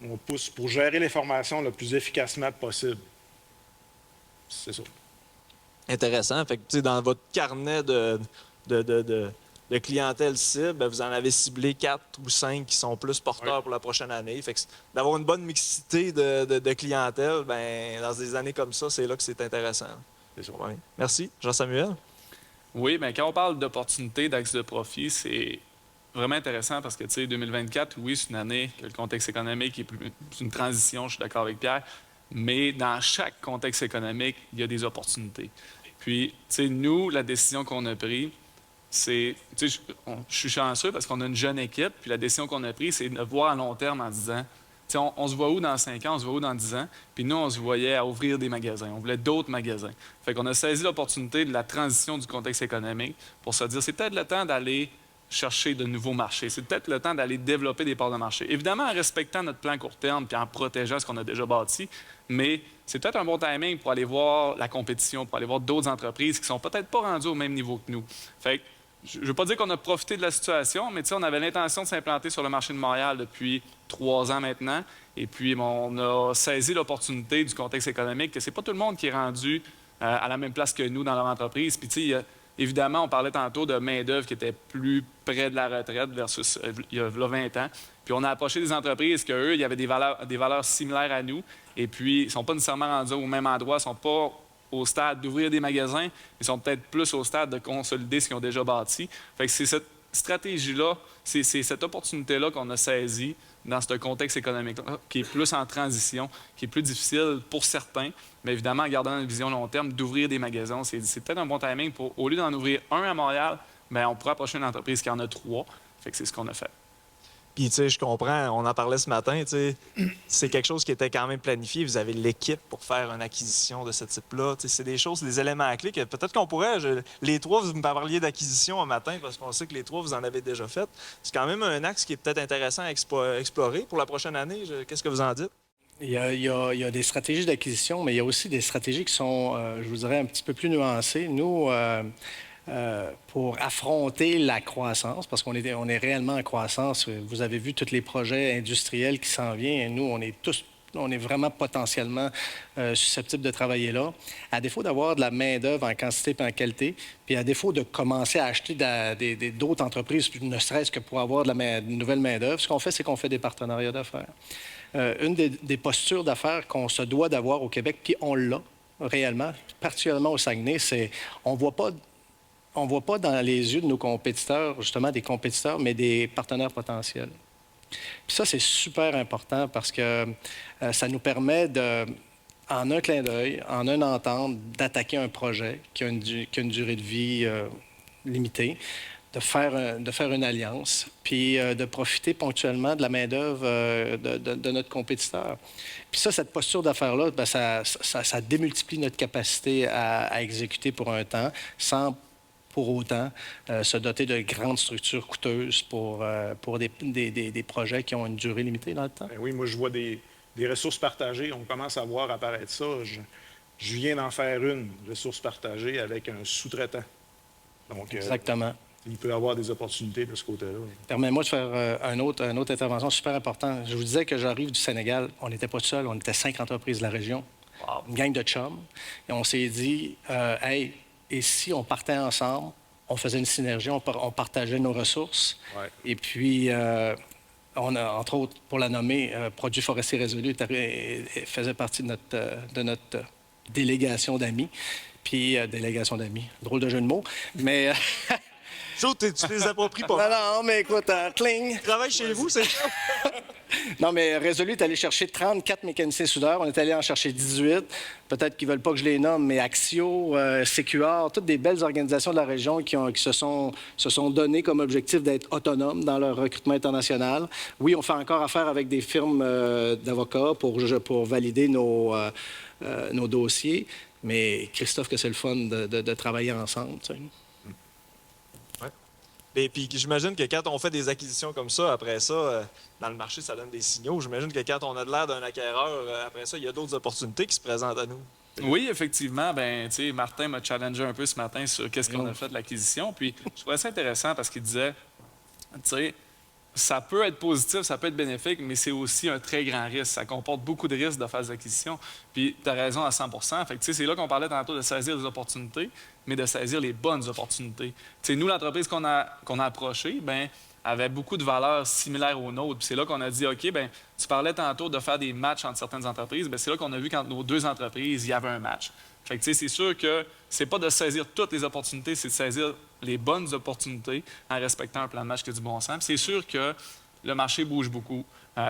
on pousse pour gérer l'information le plus efficacement possible. C'est ça. Intéressant. Fait que, dans votre carnet de clientèle cible, vous en avez ciblé 4 ou 5 qui sont plus porteurs pour la prochaine année. Fait que d'avoir une bonne mixité de clientèle, dans des années comme ça, c'est là que c'est intéressant. C'est ça. Ouais. Merci. Jean-Samuel? Oui, bien, quand on parle d'opportunités, d'axes de profit, c'est vraiment intéressant parce que, 2024, oui, c'est une année que le contexte économique est une transition, je suis d'accord avec Pierre, mais dans chaque contexte économique, il y a des opportunités. Puis, nous, la décision qu'on a prise, c'est, je suis chanceux parce qu'on a une jeune équipe, puis la décision qu'on a prise, c'est de voir à long terme en disant, sais, on se voit où dans 5 ans, on se voit où dans 10 ans. Puis nous, on se voyait à ouvrir des magasins. On voulait d'autres magasins. Fait qu'on a saisi l'opportunité de la transition du contexte économique pour se dire, c'est peut-être le temps d'aller chercher de nouveaux marchés. C'est peut-être le temps d'aller développer des parts de marché. Évidemment, en respectant notre plan court terme puis en protégeant ce qu'on a déjà bâti, mais c'est peut-être un bon timing pour aller voir la compétition, pour aller voir d'autres entreprises qui sont peut-être pas rendues au même niveau que nous. Fait que, je ne veux pas dire qu'on a profité de la situation, mais on avait l'intention de s'implanter sur le marché de Montréal depuis 3 ans maintenant. Et puis, on a saisi l'opportunité du contexte économique que c'est pas tout le monde qui est rendu à la même place que nous dans leur entreprise. Puis, tu sais, évidemment, on parlait tantôt de main-d'œuvre qui était plus près de la retraite versus il y a 20 ans. Puis on a approché des entreprises qu'eux, il y avait des valeurs similaires à nous. Et puis, ils ne sont pas nécessairement rendus au même endroit, ils ne sont pas au stade d'ouvrir des magasins, ils sont peut-être plus au stade de consolider ce qu'ils ont déjà bâti. Fait que c'est cette stratégie-là, c'est cette opportunité-là qu'on a saisie dans ce contexte économique qui est plus en transition, qui est plus difficile pour certains, mais évidemment, en gardant une vision long terme, d'ouvrir des magasins, c'est peut-être un bon timing pour, au lieu d'en ouvrir un à Montréal, bien, on pourrait approcher une entreprise qui en a 3. Fait que c'est ce qu'on a fait. Puis, tu sais, je comprends, on en parlait ce matin, tu sais, c'est quelque chose qui était quand même planifié. Vous avez l'équipe pour faire une acquisition de ce type-là. Tu sais, c'est des choses, des éléments clés que peut-être qu'on pourrait... les 3, vous me parliez d'acquisition un matin parce qu'on sait que les 3, vous en avez déjà fait. C'est quand même un axe qui est peut-être intéressant à explorer pour la prochaine année. Qu'est-ce que vous en dites? Il y a des stratégies d'acquisition, mais il y a aussi des stratégies qui sont, je vous dirais, un petit peu plus nuancées. Nous... pour affronter la croissance, parce qu'on est réellement en croissance. Vous avez vu tous les projets industriels qui s'en viennent. Et nous, on est vraiment potentiellement susceptibles de travailler là. À défaut d'avoir de la main-d'œuvre en quantité et en qualité, puis à défaut de commencer à acheter d'autres entreprises, ne serait-ce que pour avoir de la nouvelle main-d'œuvre, ce qu'on fait, c'est qu'on fait des partenariats d'affaires. Une des postures d'affaires qu'on se doit d'avoir au Québec, puis on l'a réellement, particulièrement au Saguenay, c'est on voit pas dans les yeux de nos compétiteurs, justement des compétiteurs, mais des partenaires potentiels. Puis ça, c'est super important parce que ça nous permet en un clin d'œil, en une entente, d'attaquer un projet qui a une durée de vie limitée, de faire une alliance, puis de profiter ponctuellement de la main-d'œuvre de notre compétiteur. Puis ça, cette posture d'affaires-là, bien, ça démultiplie notre capacité à exécuter pour un temps sans pour autant se doter de grandes structures coûteuses pour des projets qui ont une durée limitée dans le temps. Bien oui, moi, je vois des ressources partagées. On commence à voir apparaître ça. Je viens d'en faire une ressource partagée avec un sous-traitant. Donc, exactement. Il peut y avoir des opportunités de ce côté-là. Permets-moi de faire une autre intervention super importante. Je vous disais que j'arrive du Sénégal. On n'était pas seuls, on était 5 entreprises de la région. Wow. Une gang de chums. Et on s'est dit, hey, et si on partait ensemble, on faisait une synergie, on partageait nos ressources. Ouais. Et puis, on a, entre autres, pour la nommer, Produits forestiers résolus faisait partie de notre délégation d'amis. Puis, délégation d'amis, drôle de jeu de mots. Mais... tu les appropries pas. Non, mais écoute, cling. Tu travailles chez vous, c'est ça? Non, mais Résolu est allé chercher 34 mécaniciens soudeurs. On est allé en chercher 18. Peut-être qu'ils ne veulent pas que je les nomme, mais Axio, CQR, toutes des belles organisations de la région qui se sont données comme objectif d'être autonomes dans leur recrutement international. Oui, on fait encore affaire avec des firmes d'avocats pour valider nos dossiers, mais Christophe, que c'est le fun de travailler ensemble, tu sais. Et puis, j'imagine que quand on fait des acquisitions comme ça, après ça, dans le marché, ça donne des signaux. J'imagine que quand on a de l'air d'un acquéreur, après ça, il y a d'autres opportunités qui se présentent à nous. Oui, effectivement. Ben, tu sais, Martin m'a challengé un peu ce matin sur qu'est-ce qu'on a fait de l'acquisition. Puis, je trouvais ça intéressant parce qu'il disait, tu sais, ça peut être positif, ça peut être bénéfique, mais c'est aussi un très grand risque. Ça comporte beaucoup de risques de faire des acquisitions. Puis, tu as raison à 100 %. Fait que, tu sais, c'est là qu'on parlait tantôt de saisir des opportunités, mais de saisir les bonnes opportunités. Tu sais, nous, l'entreprise qu'on a approchée, bien, avait beaucoup de valeurs similaires aux nôtres. Puis c'est là qu'on a dit, OK, bien, tu parlais tantôt de faire des matchs entre certaines entreprises. Bien, c'est là qu'on a vu qu'entre nos 2 entreprises, il y avait un match. Fait que, tu sais, c'est sûr que c'est pas de saisir toutes les opportunités, c'est de saisir les bonnes opportunités en respectant un plan de match qui a du bon sens. Puis c'est sûr que le marché bouge beaucoup.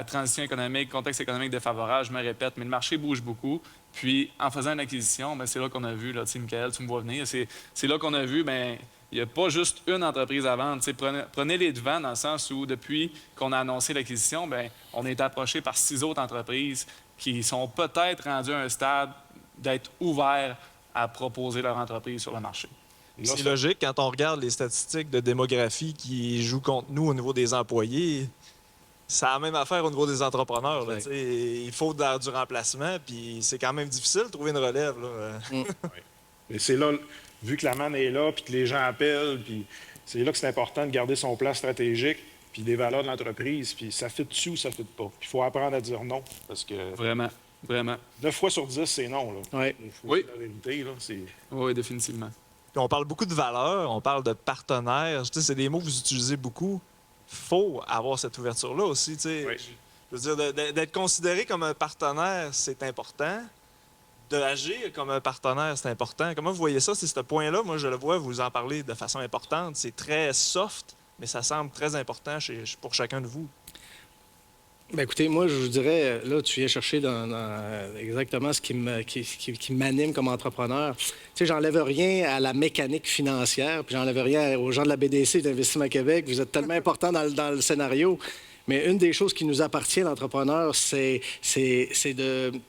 Transition économique, contexte économique défavorable, je me répète, mais le marché bouge beaucoup. Puis, en faisant une acquisition, bien, c'est là qu'on a vu, là, tu sais, Michael, tu me vois venir, c'est là qu'on a vu, bien, il n'y a pas juste une entreprise à vendre. Prenez les devants dans le sens où, depuis qu'on a annoncé l'acquisition, bien, on est approché par 6 autres entreprises qui sont peut-être rendues à un stade d'être ouverts à proposer leur entreprise sur le marché. C'est logique quand on regarde les statistiques de démographie qui jouent contre nous au niveau des employés. C'est la même affaire au niveau des entrepreneurs. Là, il faut du remplacement, puis c'est quand même difficile de trouver une relève. Là. Mais c'est là, vu que la manne est là, puis que les gens appellent, puis c'est là que c'est important de garder son plan stratégique, puis les valeurs de l'entreprise, puis ça fit dessus ou ça fit pas. Puis il faut apprendre à dire non, parce que... Vraiment. 9 fois sur 10, c'est non. Là. Oui. La vérité, là, oui, définitivement. Puis on parle beaucoup de valeurs, on parle de partenaires. C'est des mots que vous utilisez beaucoup. Il faut avoir cette ouverture-là aussi. Oui. Je veux dire, d'être considéré comme un partenaire, c'est important. D'agir comme un partenaire, c'est important. Comment vous voyez ça? C'est ce point-là, moi, je le vois, vous en parlez de façon importante. C'est très soft, mais ça semble très important pour chacun de vous. Bien, écoutez, moi, je vous dirais, là, tu viens chercher exactement ce qui m'anime comme entrepreneur. Tu sais, j'enlève rien à la mécanique financière, puis j'enlève rien aux gens de la BDC d'Investissement Québec. Vous êtes tellement importants dans le scénario. Mais une des choses qui nous appartient, l'entrepreneur, c'est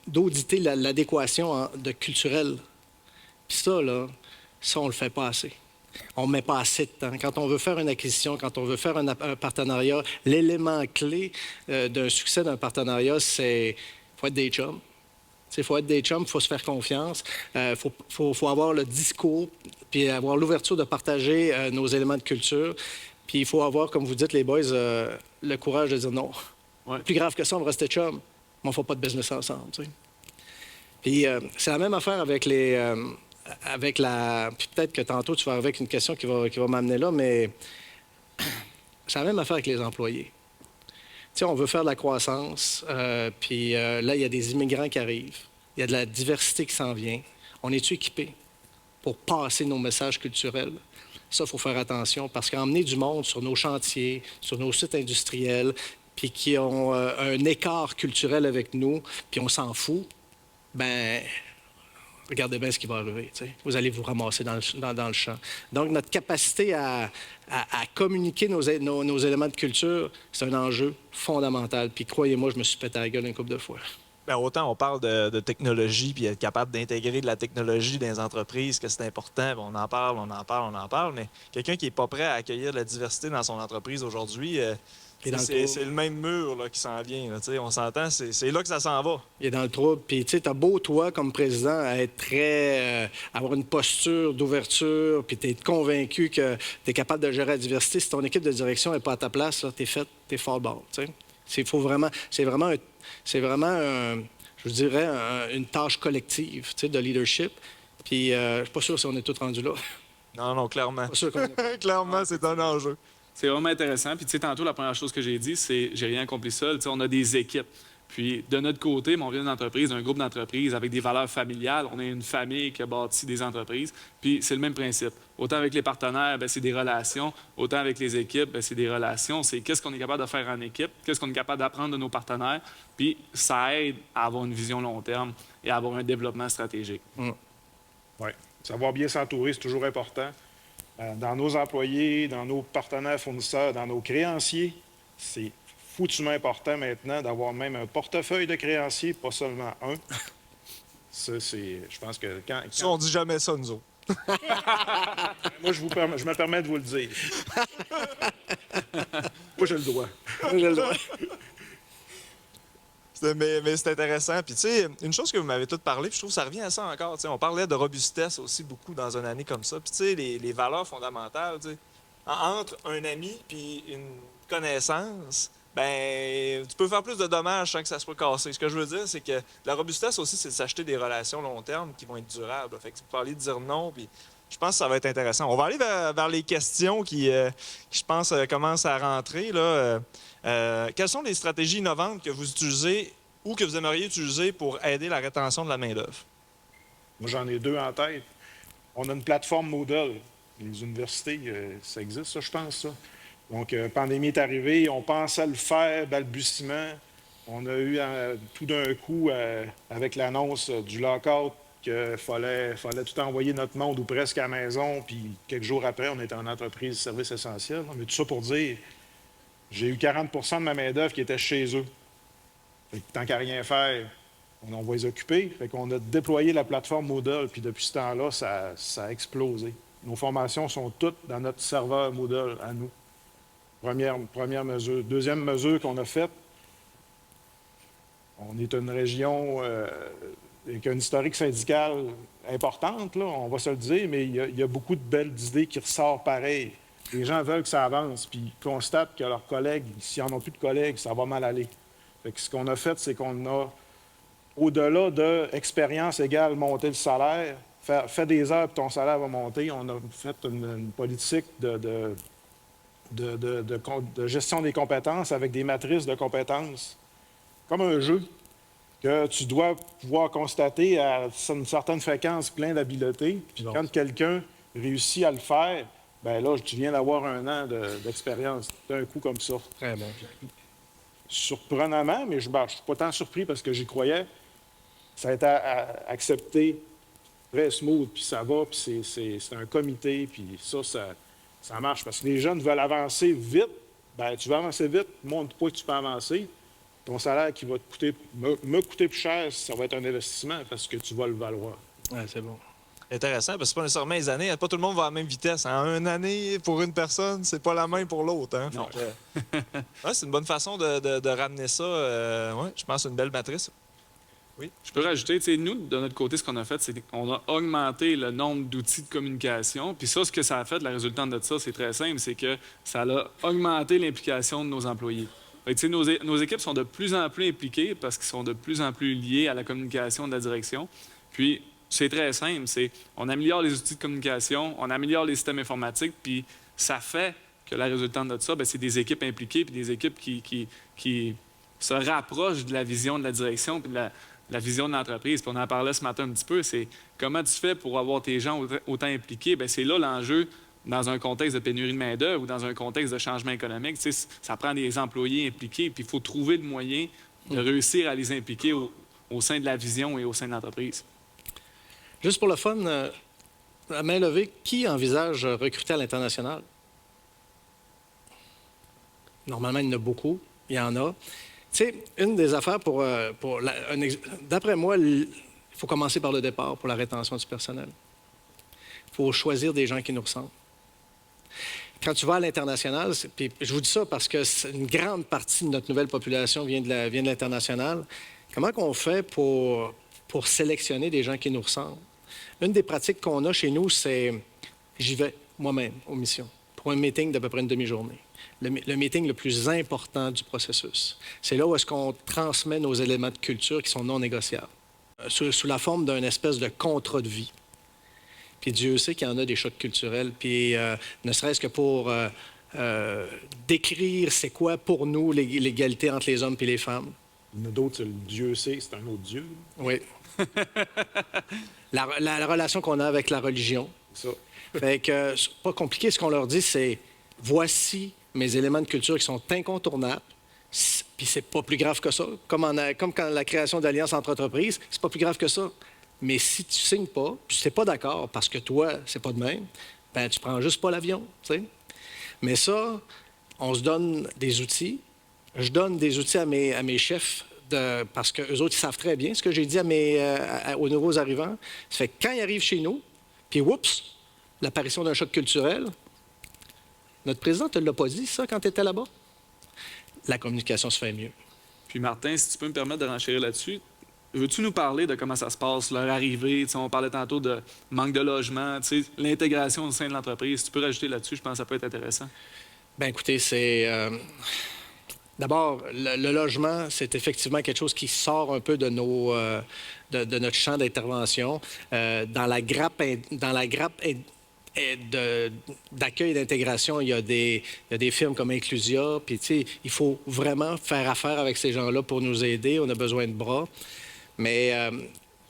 d'auditer l'adéquation de culturelle. Puis ça, là, on le fait pas assez. On ne met pas assez de temps. Quand on veut faire une acquisition, quand on veut faire un partenariat, l'élément clé d'un succès d'un partenariat, c'est qu'il faut être des chums. Il faut être des chums, il faut se faire confiance, il faut avoir le discours, puis avoir l'ouverture de partager nos éléments de culture. Puis il faut avoir, comme vous dites, les boys, le courage de dire non. Ouais. Plus grave que ça, on va rester chums, mais on ne fait pas de business ensemble. Tu sais. Puis c'est la même affaire avec les... Puis peut-être que tantôt, tu vas arriver avec une question qui va m'amener là, mais c'est la même affaire avec les employés. Tu sais, on veut faire de la croissance, puis là, il y a des immigrants qui arrivent. Il y a de la diversité qui s'en vient. On est-tu équipés pour passer nos messages culturels? Ça, il faut faire attention, parce qu'emmener du monde sur nos chantiers, sur nos sites industriels, puis qui ont un écart culturel avec nous, puis on s'en fout, ben regardez bien ce qui va arriver. T'sais. Vous allez vous ramasser dans le champ. Donc, notre capacité à communiquer nos éléments de culture, c'est un enjeu fondamental. Puis croyez-moi, je me suis pété à la gueule une couple de fois. Bien, autant on parle de technologie, puis être capable d'intégrer de la technologie dans les entreprises, que c'est important, on en parle, mais quelqu'un qui n'est pas prêt à accueillir de la diversité dans son entreprise aujourd'hui, c'est le même mur là, qui s'en vient. Là, on s'entend, c'est là que ça s'en va. Il est dans le trouble. Puis, tu sais, t'as beau, toi, comme président, à être très... avoir une posture d'ouverture, puis t'es convaincu que t'es capable de gérer la diversité. Si ton équipe de direction n'est pas à ta place, là, t'es fort bord, tu sais. C'est vraiment, je vous dirais, une tâche collective, tu sais, de leadership. Puis, je suis pas sûr si on est tous rendus là. Non, clairement. Pas sûr qu'on est... Clairement, c'est un enjeu. C'est vraiment intéressant. Puis, tu sais, tantôt, la première chose que j'ai dit, c'est j'ai rien accompli seul. Tu sais, on a des équipes. Puis, de notre côté, on vient d'une entreprise, d'un groupe d'entreprises avec des valeurs familiales. On est une famille qui a bâti des entreprises. Puis, c'est le même principe. Autant avec les partenaires, bien, c'est des relations. Autant avec les équipes, bien, c'est des relations. C'est qu'est-ce qu'on est capable de faire en équipe, qu'est-ce qu'on est capable d'apprendre de nos partenaires. Puis, ça aide à avoir une vision long terme et à avoir un développement stratégique. Oui. Savoir bien s'entourer, c'est toujours important. Dans nos employés, dans nos partenaires fournisseurs, dans nos créanciers, c'est foutument important maintenant d'avoir même un portefeuille de créanciers, pas seulement un. Ça, c'est... Je pense que quand... Ça, on dit jamais ça, nous autres. Moi, je me permets de vous le dire. Moi, j'ai le droit. Mais c'est intéressant. Puis, tu sais, une chose que vous m'avez toutes parlé, puis je trouve que ça revient à ça encore. On parlait de robustesse aussi beaucoup dans une année comme ça. Puis, tu sais, les valeurs fondamentales, tu sais, entre un ami puis une connaissance, ben tu peux faire plus de dommages sans que ça soit cassé. Ce que je veux dire, c'est que la robustesse aussi, c'est de s'acheter des relations long terme qui vont être durables. Fait que vous parlez de dire non, puis je pense que ça va être intéressant. On va aller vers les questions qui je pense, commencent à rentrer. Là. Quelles sont les stratégies innovantes que vous utilisez ou que vous aimeriez utiliser pour aider la rétention de la main-d'œuvre? Moi, j'en ai deux en tête. On a une plateforme Moodle. Les universités, ça existe, ça, je pense, ça. Donc, la pandémie est arrivée, on pensait à le faire, balbutiement. On a eu tout d'un coup, avec l'annonce du lockout, qu'il fallait tout envoyer notre monde ou presque à la maison, puis quelques jours après, on était en entreprise de services essentiels. Mais tout ça pour dire, j'ai eu 40 de ma main-d'œuvre qui était chez eux. Fait que tant qu'à rien faire, on va les occuper. Fait qu'on a déployé la plateforme Moodle, puis depuis ce temps-là, ça a explosé. Nos formations sont toutes dans notre serveur Moodle à nous. Première mesure. Deuxième mesure qu'on a faite, on est une région avec une historique syndicale importante, là, on va se le dire, mais il y a beaucoup de belles idées qui ressortent pareil. Les gens veulent que ça avance, puis ils constatent que leurs collègues, s'ils n'en ont plus de collègues, ça va mal aller. Fait que ce qu'on a fait, c'est qu'on a, au-delà de expérience égale monter le salaire, fais des heures puis ton salaire va monter, on a fait une politique de gestion des compétences avec des matrices de compétences, comme un jeu, que tu dois pouvoir constater à une certaine fréquence plein d'habiletés. Puis quand quelqu'un réussit à le faire, bien là, tu viens d'avoir 1 an d'expérience d'un coup comme ça. Très bon. Surprenamment, mais je ne suis pas tant surpris parce que j'y croyais, ça a été accepté très smooth, puis ça va, puis c'est un comité, puis ça marche. Parce que les jeunes veulent avancer vite. Bien, tu veux avancer vite, montre-toi que tu peux avancer. Ton salaire qui va te coûter, me coûter plus cher, ça va être un investissement parce que tu vas le valoir. Oui, c'est bon. Intéressant, parce que c'est pas nécessairement les années. Pas tout le monde va à la même vitesse. En 1 année, pour une personne, c'est pas la même pour l'autre. Hein? Non. Ouais, c'est une bonne façon de ramener ça. Ouais, je pense que c'est une belle matrice. Oui. Je peux rajouter, tu sais, nous, de notre côté, ce qu'on a fait, c'est qu'on a augmenté le nombre d'outils de communication. Puis ça, ce que ça a fait, la résultante de ça, c'est très simple, c'est que ça a augmenté l'implication de nos employés. Fait que, nos équipes sont de plus en plus impliquées parce qu'ils sont de plus en plus liés à la communication de la direction. Puis, c'est très simple, on améliore les outils de communication, on améliore les systèmes informatiques, puis ça fait que la résultante de ça, bien, c'est des équipes impliquées, puis des équipes qui se rapprochent de la vision de la direction, puis de la vision de l'entreprise. Puis on en parlait ce matin un petit peu, c'est comment tu fais pour avoir tes gens autant impliqués. Bien, c'est là l'enjeu dans un contexte de pénurie de main-d'œuvre ou dans un contexte de changement économique. Tu sais, ça prend des employés impliqués, puis il faut trouver le moyen de réussir à les impliquer au sein de la vision et au sein de l'entreprise. Juste pour le fun, à main levée, qui envisage recruter à l'international? Normalement, il y en a beaucoup. Il y en a. Tu sais, une des affaires d'après moi, il faut commencer par le départ pour la rétention du personnel. Il faut choisir des gens qui nous ressemblent. Quand tu vas à l'international, puis je vous dis ça parce que une grande partie de notre nouvelle population vient de l'international, comment on fait pour sélectionner des gens qui nous ressemblent? Une des pratiques qu'on a chez nous, c'est j'y vais moi-même aux missions pour un meeting d'à peu près une demi-journée. Le meeting le plus important du processus. C'est là où est-ce qu'on transmet nos éléments de culture qui sont non négociables, sous la forme d'un espèce de contrat de vie. Puis Dieu sait qu'il y en a des chocs culturels, puis ne serait-ce que pour décrire c'est quoi pour nous l'égalité entre les hommes et les femmes. Il y en a d'autres, Dieu sait, c'est un autre Dieu. Oui. la relation qu'on a avec la religion. C'est ça. Fait que c'est pas compliqué. Ce qu'on leur dit, c'est voici mes éléments de culture qui sont incontournables. Puis c'est pas plus grave que ça. Comme quand la création d'alliances entre entreprises, c'est pas plus grave que ça. Mais si tu signes pas, puis tu n'es pas d'accord parce que toi, c'est pas de même, ben tu prends juste pas l'avion, tu sais. Mais ça, on se donne des outils. Je donne des outils à mes chefs parce qu'eux autres, ils savent très bien ce que j'ai dit aux nouveaux arrivants. Ça fait que quand ils arrivent chez nous, puis oups, l'apparition d'un choc culturel, notre président ne te l'a pas dit, ça, quand tu étais là-bas? La communication se fait mieux. Puis Martin, si tu peux me permettre de renchérir là-dessus, veux-tu nous parler de comment ça se passe, leur arrivée? On parlait tantôt de manque de logement, l'intégration au sein de l'entreprise. Si tu peux rajouter là-dessus, je pense que ça peut être intéressant. Bien, écoutez, c'est... D'abord, le logement, c'est effectivement quelque chose qui sort un peu de notre champ d'intervention. Dans la grappe d'accueil et d'intégration, il y a des firmes comme Inclusia. Puis, tu sais, il faut vraiment faire affaire avec ces gens-là pour nous aider. On a besoin de bras. Mais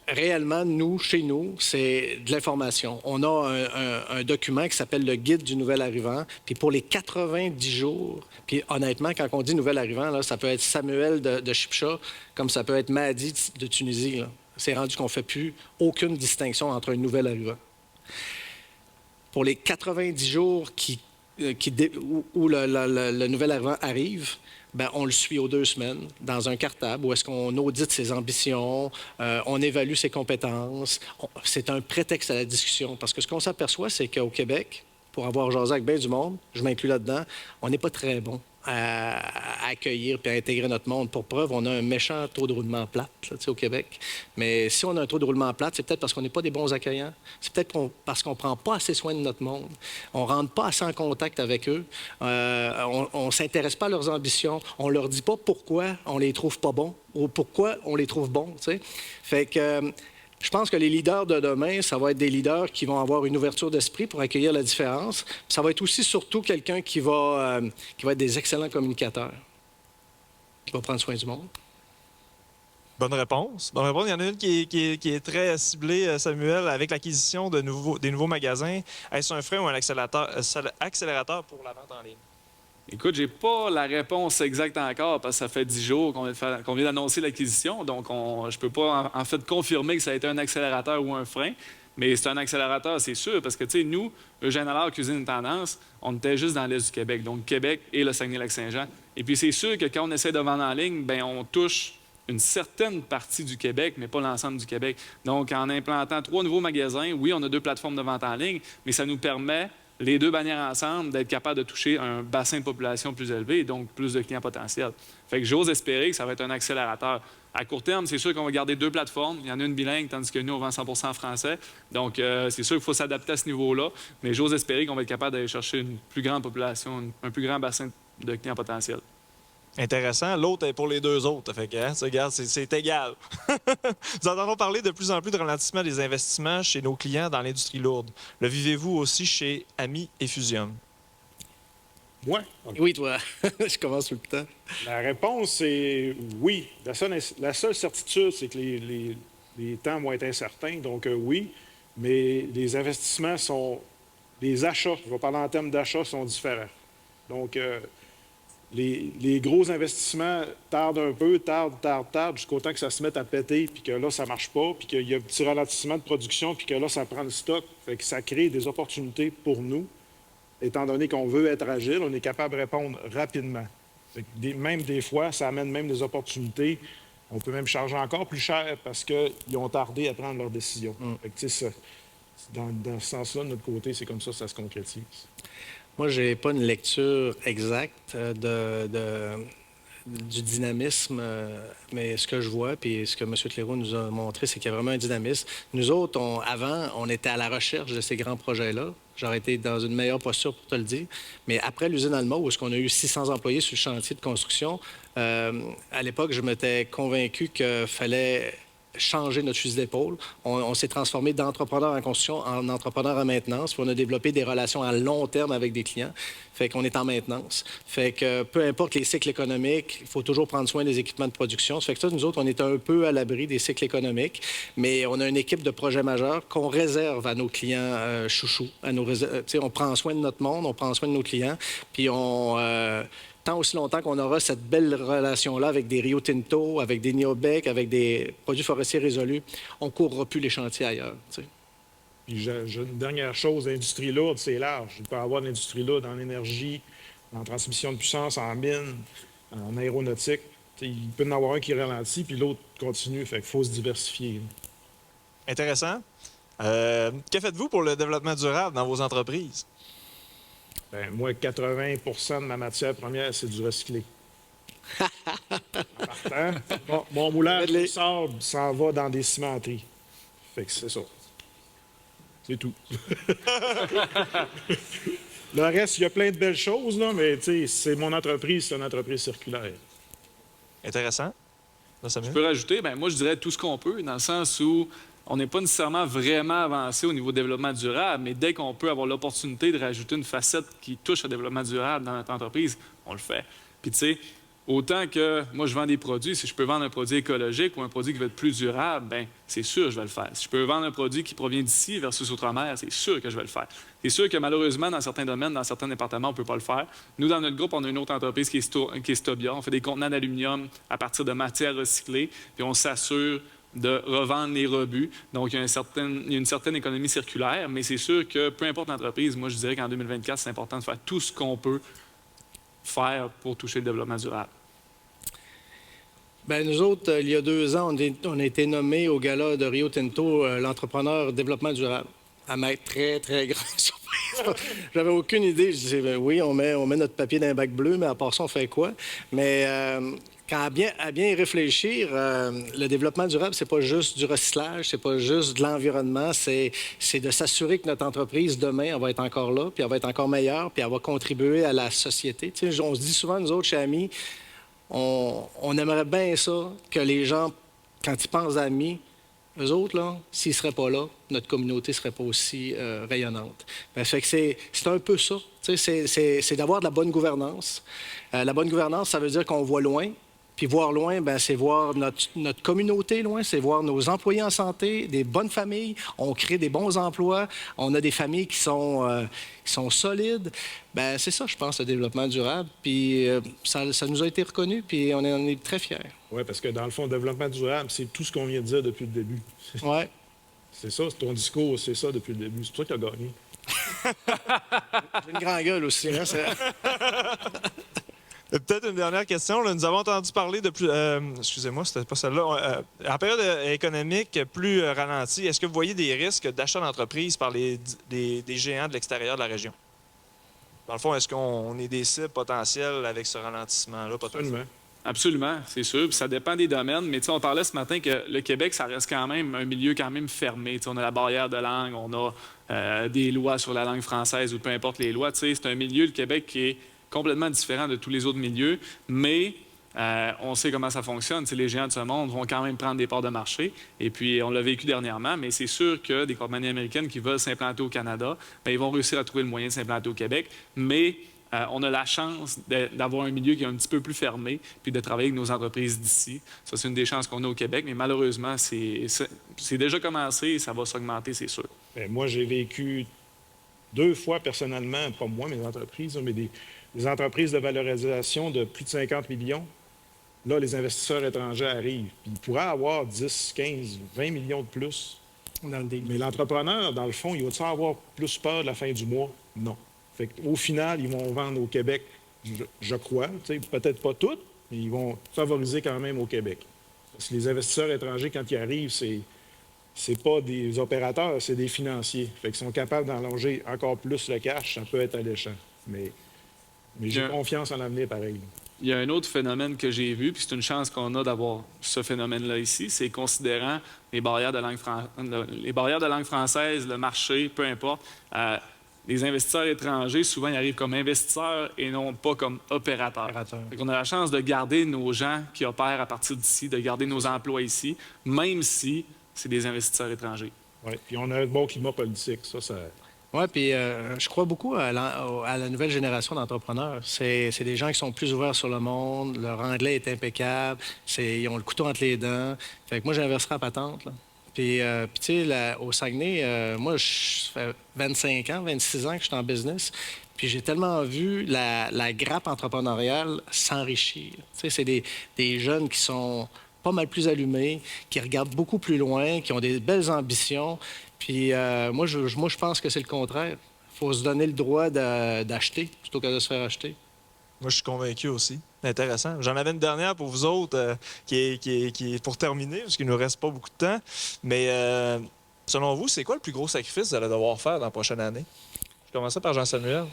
réellement, chez nous, c'est de l'information. On a un document qui s'appelle le Guide du nouvel arrivant. Puis pour les 90 jours, puis honnêtement, quand on dit nouvel arrivant, là, ça peut être Samuel de Chipcha, comme ça peut être Mahdi de Tunisie. Là. C'est rendu qu'on ne fait plus aucune distinction entre un nouvel arrivant. Pour les 90 jours où le nouvel arrivant arrive, ben, on le suit aux 2 semaines dans un cartable où est-ce qu'on audite ses ambitions, on évalue ses compétences. C'est un prétexte à la discussion parce que ce qu'on s'aperçoit, c'est qu'au Québec, pour avoir jasé avec bien du monde, je m'inclus là-dedans, on n'est pas très bon à accueillir et à intégrer notre monde. Pour preuve, on a un méchant taux de roulement plate là, au Québec. Mais si on a un taux de roulement plate, c'est peut-être parce qu'on n'est pas des bons accueillants. C'est peut-être parce qu'on ne prend pas assez soin de notre monde. On ne rentre pas assez en contact avec eux. On ne s'intéresse pas à leurs ambitions. On ne leur dit pas pourquoi on les trouve pas bons ou pourquoi on les trouve bons. T'sais. Fait que... je pense que les leaders de demain, ça va être des leaders qui vont avoir une ouverture d'esprit pour accueillir la différence. Ça va être aussi surtout quelqu'un qui va être des excellents communicateurs, qui va prendre soin du monde. Bonne réponse. Bonne réponse. Il y en a une qui est très ciblée, Samuel, avec l'acquisition des nouveaux magasins. Est-ce un frein ou un accélérateur pour la vente en ligne? Écoute, j'ai pas la réponse exacte encore parce que ça fait 10 jours qu'on vient d'annoncer l'acquisition. Donc, je peux pas en fait confirmer que ça a été un accélérateur ou un frein. Mais c'est un accélérateur, c'est sûr, parce que, tu sais, nous, Eugène Allard, Cuisine et Tendance, on était juste dans l'est du Québec, donc Québec et le Saguenay-Lac-Saint-Jean. Et puis, c'est sûr que quand on essaie de vendre en ligne, bien, on touche une certaine partie du Québec, mais pas l'ensemble du Québec. Donc, en implantant 3 nouveaux magasins, oui, on a 2 plateformes de vente en ligne, mais ça nous permet, les 2 bannières ensemble, d'être capable de toucher un bassin de population plus élevé et donc plus de clients potentiels. Fait que j'ose espérer que ça va être un accélérateur. À court terme, c'est sûr qu'on va garder 2 plateformes. Il y en a une bilingue, tandis que nous, on vend 100% en français. Donc, c'est sûr qu'il faut s'adapter à ce niveau-là. Mais j'ose espérer qu'on va être capable d'aller chercher une plus grande population, un plus grand bassin de clients potentiels. Intéressant. L'autre est pour les 2 autres. Fait que, regarde, c'est égal. Nous entendons parler de plus en plus de ralentissement des investissements chez nos clients dans l'industrie lourde. Le vivez-vous aussi chez Ami et Fusium? Moi? Oui, toi. Je commence tout le temps. La réponse est oui. La seule certitude, c'est que les temps vont être incertains. Donc, oui. Mais les investissements sont... Les achats, je vais parler en termes d'achats, sont différents. Donc, les gros investissements tardent un peu, tardent, jusqu'au temps que ça se mette à péter, puis que là, ça ne marche pas, puis qu'il y a un petit ralentissement de production, puis que là, ça prend le stock. Fait que ça crée des opportunités pour nous. Étant donné qu'on veut être agile, on est capable de répondre rapidement. Même des fois, ça amène même des opportunités. On peut même charger encore plus cher parce qu'ils ont tardé à prendre leurs décisions. Fait que, dans ce sens-là, de notre côté, c'est comme ça que ça se concrétise. Moi, je n'ai pas une lecture exacte du dynamisme, mais ce que je vois, puis ce que M. Cléroux nous a montré, c'est qu'il y a vraiment un dynamisme. Nous autres, avant, on était à la recherche de ces grands projets-là. J'aurais été dans une meilleure posture pour te le dire. Mais après l'usine Alma, où on a eu 600 employés sur le chantier de construction, à l'époque, je m'étais convaincu qu'il fallait changer notre fusil d'épaule. On s'est transformé d'entrepreneur en construction en entrepreneur en maintenance. Puis on a développé des relations à long terme avec des clients. Fait qu'on est en maintenance. Fait que peu importe les cycles économiques, il faut toujours prendre soin des équipements de production. Ça fait que ça, nous autres, on est un peu à l'abri des cycles économiques, mais on a une équipe de projets majeurs qu'on réserve à nos clients chouchous. On prend soin de notre monde, on prend soin de nos clients, puis tant aussi longtemps qu'on aura cette belle relation-là avec des Rio Tinto, avec des Neobec, avec des produits forestiers résolus, on ne courra plus les chantiers ailleurs. T'sais. Puis j'ai une dernière chose, l'industrie lourde, c'est large. Il peut y avoir de l'industrie lourde en énergie, en transmission de puissance, en mine, en aéronautique. T'sais, il peut y en avoir un qui ralentit, puis l'autre continue. Fait qu'il faut se diversifier. Intéressant. Que faites-vous pour le développement durable dans vos entreprises? Bien, moi, 80 de ma matière première, c'est du recyclé. Partant, mon moulage de sable s'en va dans des cimenteries. Fait que c'est ça. C'est tout. Le reste, il y a plein de belles choses, là, mais c'est mon entreprise, c'est une entreprise circulaire. Intéressant. Je peux rajouter, moi, je dirais tout ce qu'on peut, dans le sens où on n'est pas nécessairement vraiment avancé au niveau développement durable, mais dès qu'on peut avoir l'opportunité de rajouter une facette qui touche au développement durable dans notre entreprise, on le fait. Puis, tu sais, autant que moi, je vends des produits, si je peux vendre un produit écologique ou un produit qui va être plus durable, bien, c'est sûr que je vais le faire. Si je peux vendre un produit qui provient d'ici versus outre-mer, c'est sûr que je vais le faire. C'est sûr que malheureusement, dans certains domaines, dans certains départements, on ne peut pas le faire. Nous, dans notre groupe, on a une autre entreprise qui est Stobia. On fait des contenants d'aluminium à partir de matières recyclées, puis on s'assure de revendre les rebuts. Donc, il y a une certaine économie circulaire, mais c'est sûr que peu importe l'entreprise, moi, je dirais qu'en 2024, c'est important de faire tout ce qu'on peut faire pour toucher le développement durable. Bien, nous autres, il y a 2 ans, on a été nommés au gala de Rio Tinto l'entrepreneur développement durable. À ma très, très grande surprise. J'avais aucune idée. Je disais, ben oui, on met notre papier dans un bac bleu, mais à part ça, on fait quoi? Mais à bien y réfléchir, le développement durable, c'est pas juste du recyclage, c'est pas juste de l'environnement, c'est de s'assurer que notre entreprise, demain, elle va être encore là, puis elle va être encore meilleure, puis elle va contribuer à la société. Tu sais, on se dit souvent, nous autres, chez Ami, on aimerait bien ça, que les gens, quand ils pensent à Ami, eux autres, là, s'ils ne seraient pas là, notre communauté ne serait pas aussi rayonnante. Bien, fait que c'est un peu ça. C'est d'avoir de la bonne gouvernance. La bonne gouvernance, ça veut dire qu'on voit loin. Puis voir loin, bien, c'est voir notre communauté loin, c'est voir nos employés en santé, des bonnes familles. On crée des bons emplois. On a des familles qui sont solides. Bien, c'est ça, je pense, le développement durable. Puis ça nous a été reconnu, puis on est très fiers. Oui, parce que dans le fond, le développement durable, c'est tout ce qu'on vient de dire depuis le début. Oui. C'est ça, ton discours, c'est ça depuis le début. C'est pour ça que tu as gagné. J'ai une grande gueule aussi. Hein, Peut-être une dernière question. Là, nous avons entendu parler de plus... excusez-moi, c'était pas celle-là. En période économique plus ralentie, est-ce que vous voyez des risques d'achat d'entreprise par des géants de l'extérieur de la région? Dans le fond, est-ce qu'on est des cibles potentielles avec ce ralentissement-là? Absolument, c'est sûr. Puis ça dépend des domaines. Mais on parlait ce matin que le Québec, ça reste quand même un milieu quand même fermé. On a la barrière de langue, on a des lois sur la langue française ou peu importe les lois. C'est un milieu, le Québec, qui est complètement différent de tous les autres milieux, mais on sait comment ça fonctionne. Les géants de ce monde vont quand même prendre des parts de marché. Et puis, on l'a vécu dernièrement, mais c'est sûr que des compagnies américaines qui veulent s'implanter au Canada, bien, ils vont réussir à trouver le moyen de s'implanter au Québec. Mais on a la chance d'avoir un milieu qui est un petit peu plus fermé, puis de travailler avec nos entreprises d'ici. Ça, c'est une des chances qu'on a au Québec, mais malheureusement, c'est déjà commencé et ça va s'augmenter, c'est sûr. Bien, moi, j'ai vécu 2 fois personnellement, pas moi, mes entreprises, mais des entreprises de valorisation de plus de 50 millions. Là, les investisseurs étrangers arrivent. Puis ils pourraient avoir 10, 15, 20 millions de plus. Mais l'entrepreneur, dans le fond, il va-tu avoir plus peur de la fin du mois? Non. Fait qu'au final, ils vont vendre au Québec, je crois. Peut-être pas toutes, mais ils vont favoriser quand même au Québec. Parce que les investisseurs étrangers, quand ils arrivent, c'est pas des opérateurs, c'est des financiers. Fait qu'ils sont capables d'allonger encore plus le cash. Ça peut être alléchant. Mais j'ai confiance en l'avenir pareil. Il y a un autre phénomène que j'ai vu, puis c'est une chance qu'on a d'avoir ce phénomène-là ici, c'est considérant les barrières de langue française, le marché, peu importe. Les investisseurs étrangers, souvent, ils arrivent comme investisseurs et non pas comme opérateurs. On a la chance de garder nos gens qui opèrent à partir d'ici, de garder nos emplois ici, même si c'est des investisseurs étrangers. Oui, puis on a un bon climat politique, ça... Oui, puis je crois beaucoup à la nouvelle génération d'entrepreneurs. C'est des gens qui sont plus ouverts sur le monde, leur anglais est impeccable, ils ont le couteau entre les dents. Fait que moi, j'inverserai à patente, là. Puis tu sais, au Saguenay, moi, ça fait 25 ans, 26 ans que je suis en business. Puis j'ai tellement vu la grappe entrepreneuriale s'enrichir. Tu sais, c'est des jeunes qui sont pas mal plus allumés, qui regardent beaucoup plus loin, qui ont des belles ambitions. Puis moi, je pense que c'est le contraire. Il faut se donner le droit d'acheter plutôt que de se faire acheter. Moi, je suis convaincu aussi. Intéressant. J'en avais une dernière pour vous autres qui est pour terminer, parce qu'il ne nous reste pas beaucoup de temps. Mais selon vous, c'est quoi le plus gros sacrifice que vous allez devoir faire dans la prochaine année? Je commence par Jean-Samuel.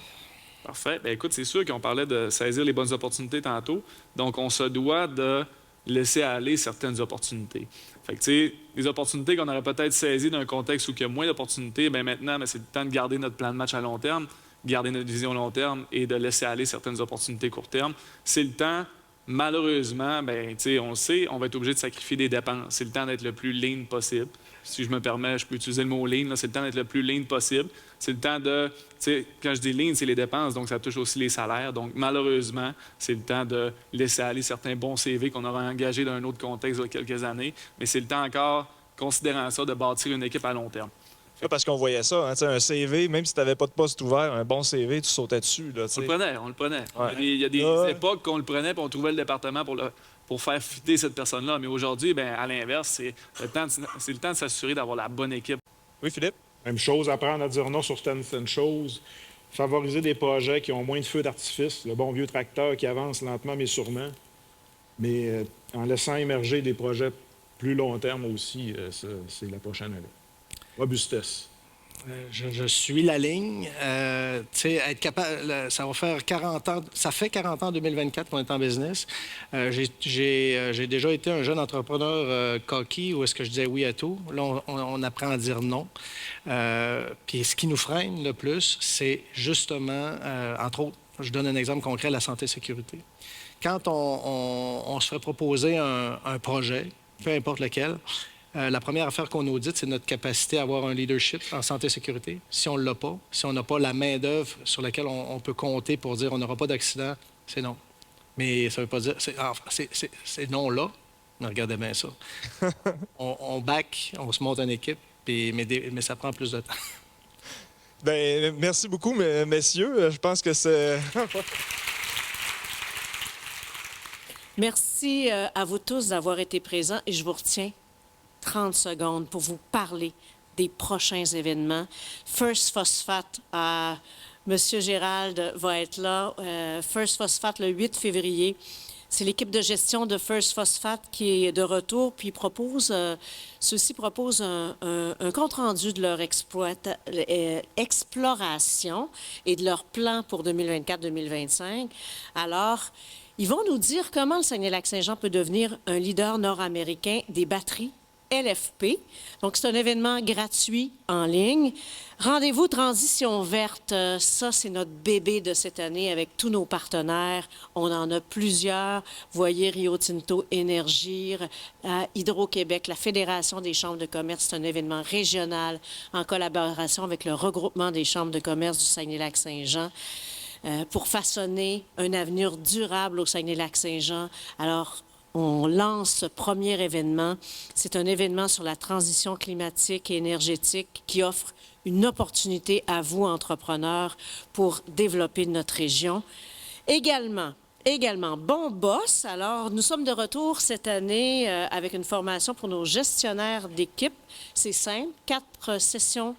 Parfait. Bien, écoute, c'est sûr qu'on parlait de saisir les bonnes opportunités tantôt. Donc, on se doit de laisser aller certaines opportunités. Fait que, tu sais, les opportunités qu'on aurait peut-être saisies dans un contexte où il y a moins d'opportunités, bien maintenant, c'est le temps de garder notre plan de match à long terme, garder notre vision long terme et de laisser aller certaines opportunités court terme. C'est le temps, malheureusement, bien, tu sais, on le sait, on va être obligé de sacrifier des dépenses. C'est le temps d'être le plus lean possible. Si je me permets, je peux utiliser le mot lean, là, c'est le temps d'être le plus lean possible. C'est le temps de, tu sais, quand je dis lean, c'est les dépenses, donc ça touche aussi les salaires. Donc, malheureusement, c'est le temps de laisser aller certains bons CV qu'on aura engagés dans un autre contexte il y a quelques années. Mais c'est le temps encore, considérant ça, de bâtir une équipe à long terme. Là, parce qu'on voyait ça, hein, tu sais, un CV, même si tu n'avais pas de poste ouvert, un bon CV, tu sautais dessus. Là, tu sais. On le prenait. Ouais. Il y a des époques qu'on le prenait puis on trouvait le département pour faire fitter cette personne-là. Mais aujourd'hui, ben, à l'inverse, c'est le temps de s'assurer d'avoir la bonne équipe. Oui, Philippe? Même chose, apprendre à dire non sur certaines choses, favoriser des projets qui ont moins de feux d'artifice, le bon vieux tracteur qui avance lentement mais sûrement, mais en laissant émerger des projets plus long terme aussi, c'est la prochaine année. Robustesse. Je suis la ligne. Tu sais, être capable, ça va faire 40 ans. Ça fait 40 ans en 2024 qu'on est en business. J'ai déjà été un jeune entrepreneur coquille où est-ce que je disais oui à tout. Là, on apprend à dire non. Puis ce qui nous freine le plus, c'est justement, entre autres, je donne un exemple concret, la santé-sécurité. Quand on se fait proposer un projet, peu importe lequel, la première affaire qu'on audite, c'est notre capacité à avoir un leadership en santé et sécurité. Si on ne l'a pas, si on n'a pas la main-d'œuvre sur laquelle on peut compter pour dire on n'aura pas d'accident, c'est non. Mais ça ne veut pas dire. C'est non-là. Mais regardez bien ça. on back, on se monte une équipe, mais ça prend plus de temps. Bien, merci beaucoup, messieurs. Je pense que c'est. Merci à vous tous d'avoir été présents et je vous retiens 30 secondes pour vous parler des prochains événements. First Phosphate, Monsieur Gérald va être là. First Phosphate le 8 février. C'est l'équipe de gestion de First Phosphate qui est de retour, puis ceux-ci proposent un compte-rendu de leur exploration et de leur plan pour 2024-2025. Alors, ils vont nous dire comment le Saguenay-Lac-Saint-Jean peut devenir un leader nord-américain des batteries LFP. Donc, c'est un événement gratuit en ligne. Rendez-vous Transition verte. Ça, c'est notre bébé de cette année avec tous nos partenaires. On en a plusieurs. Voyez Rio Tinto Énergie, Hydro-Québec, la Fédération des chambres de commerce. C'est un événement régional en collaboration avec le regroupement des chambres de commerce du Saguenay-Lac-Saint-Jean. Pour façonner un avenir durable au Saguenay-Lac-Saint-Jean. Alors, on lance ce premier événement. C'est un événement sur la transition climatique et énergétique qui offre une opportunité à vous, entrepreneurs, pour développer notre région. Également, Bon Boss. Alors, nous sommes de retour cette année avec une formation pour nos gestionnaires d'équipe. C'est simple, 4 sessions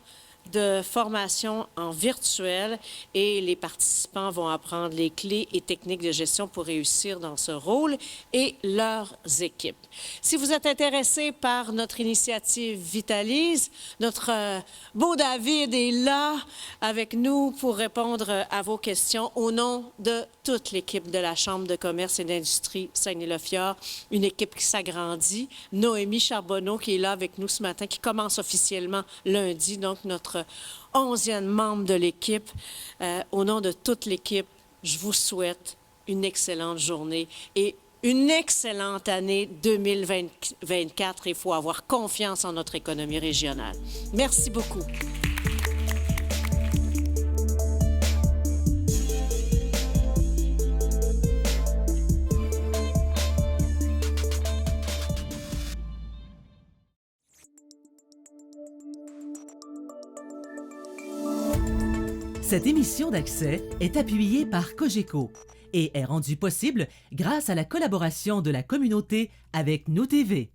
de formation en virtuel et les participants vont apprendre les clés et techniques de gestion pour réussir dans ce rôle et leurs équipes. Si vous êtes intéressé par notre initiative Vitalise, notre beau David est là avec nous pour répondre à vos questions au nom de toute l'équipe de la Chambre de commerce et d'industrie Saguenay-le-Fjord, une équipe qui s'agrandit. Noémie Charbonneau qui est là avec nous ce matin, qui commence officiellement lundi, donc notre 11e membre de l'équipe. Au nom de toute l'équipe, je vous souhaite une excellente journée et une excellente année 2024. Il faut avoir confiance en notre économie régionale. Merci beaucoup. Cette émission d'Accès est appuyée par Cogeco et est rendue possible grâce à la collaboration de la communauté avec Nous TV.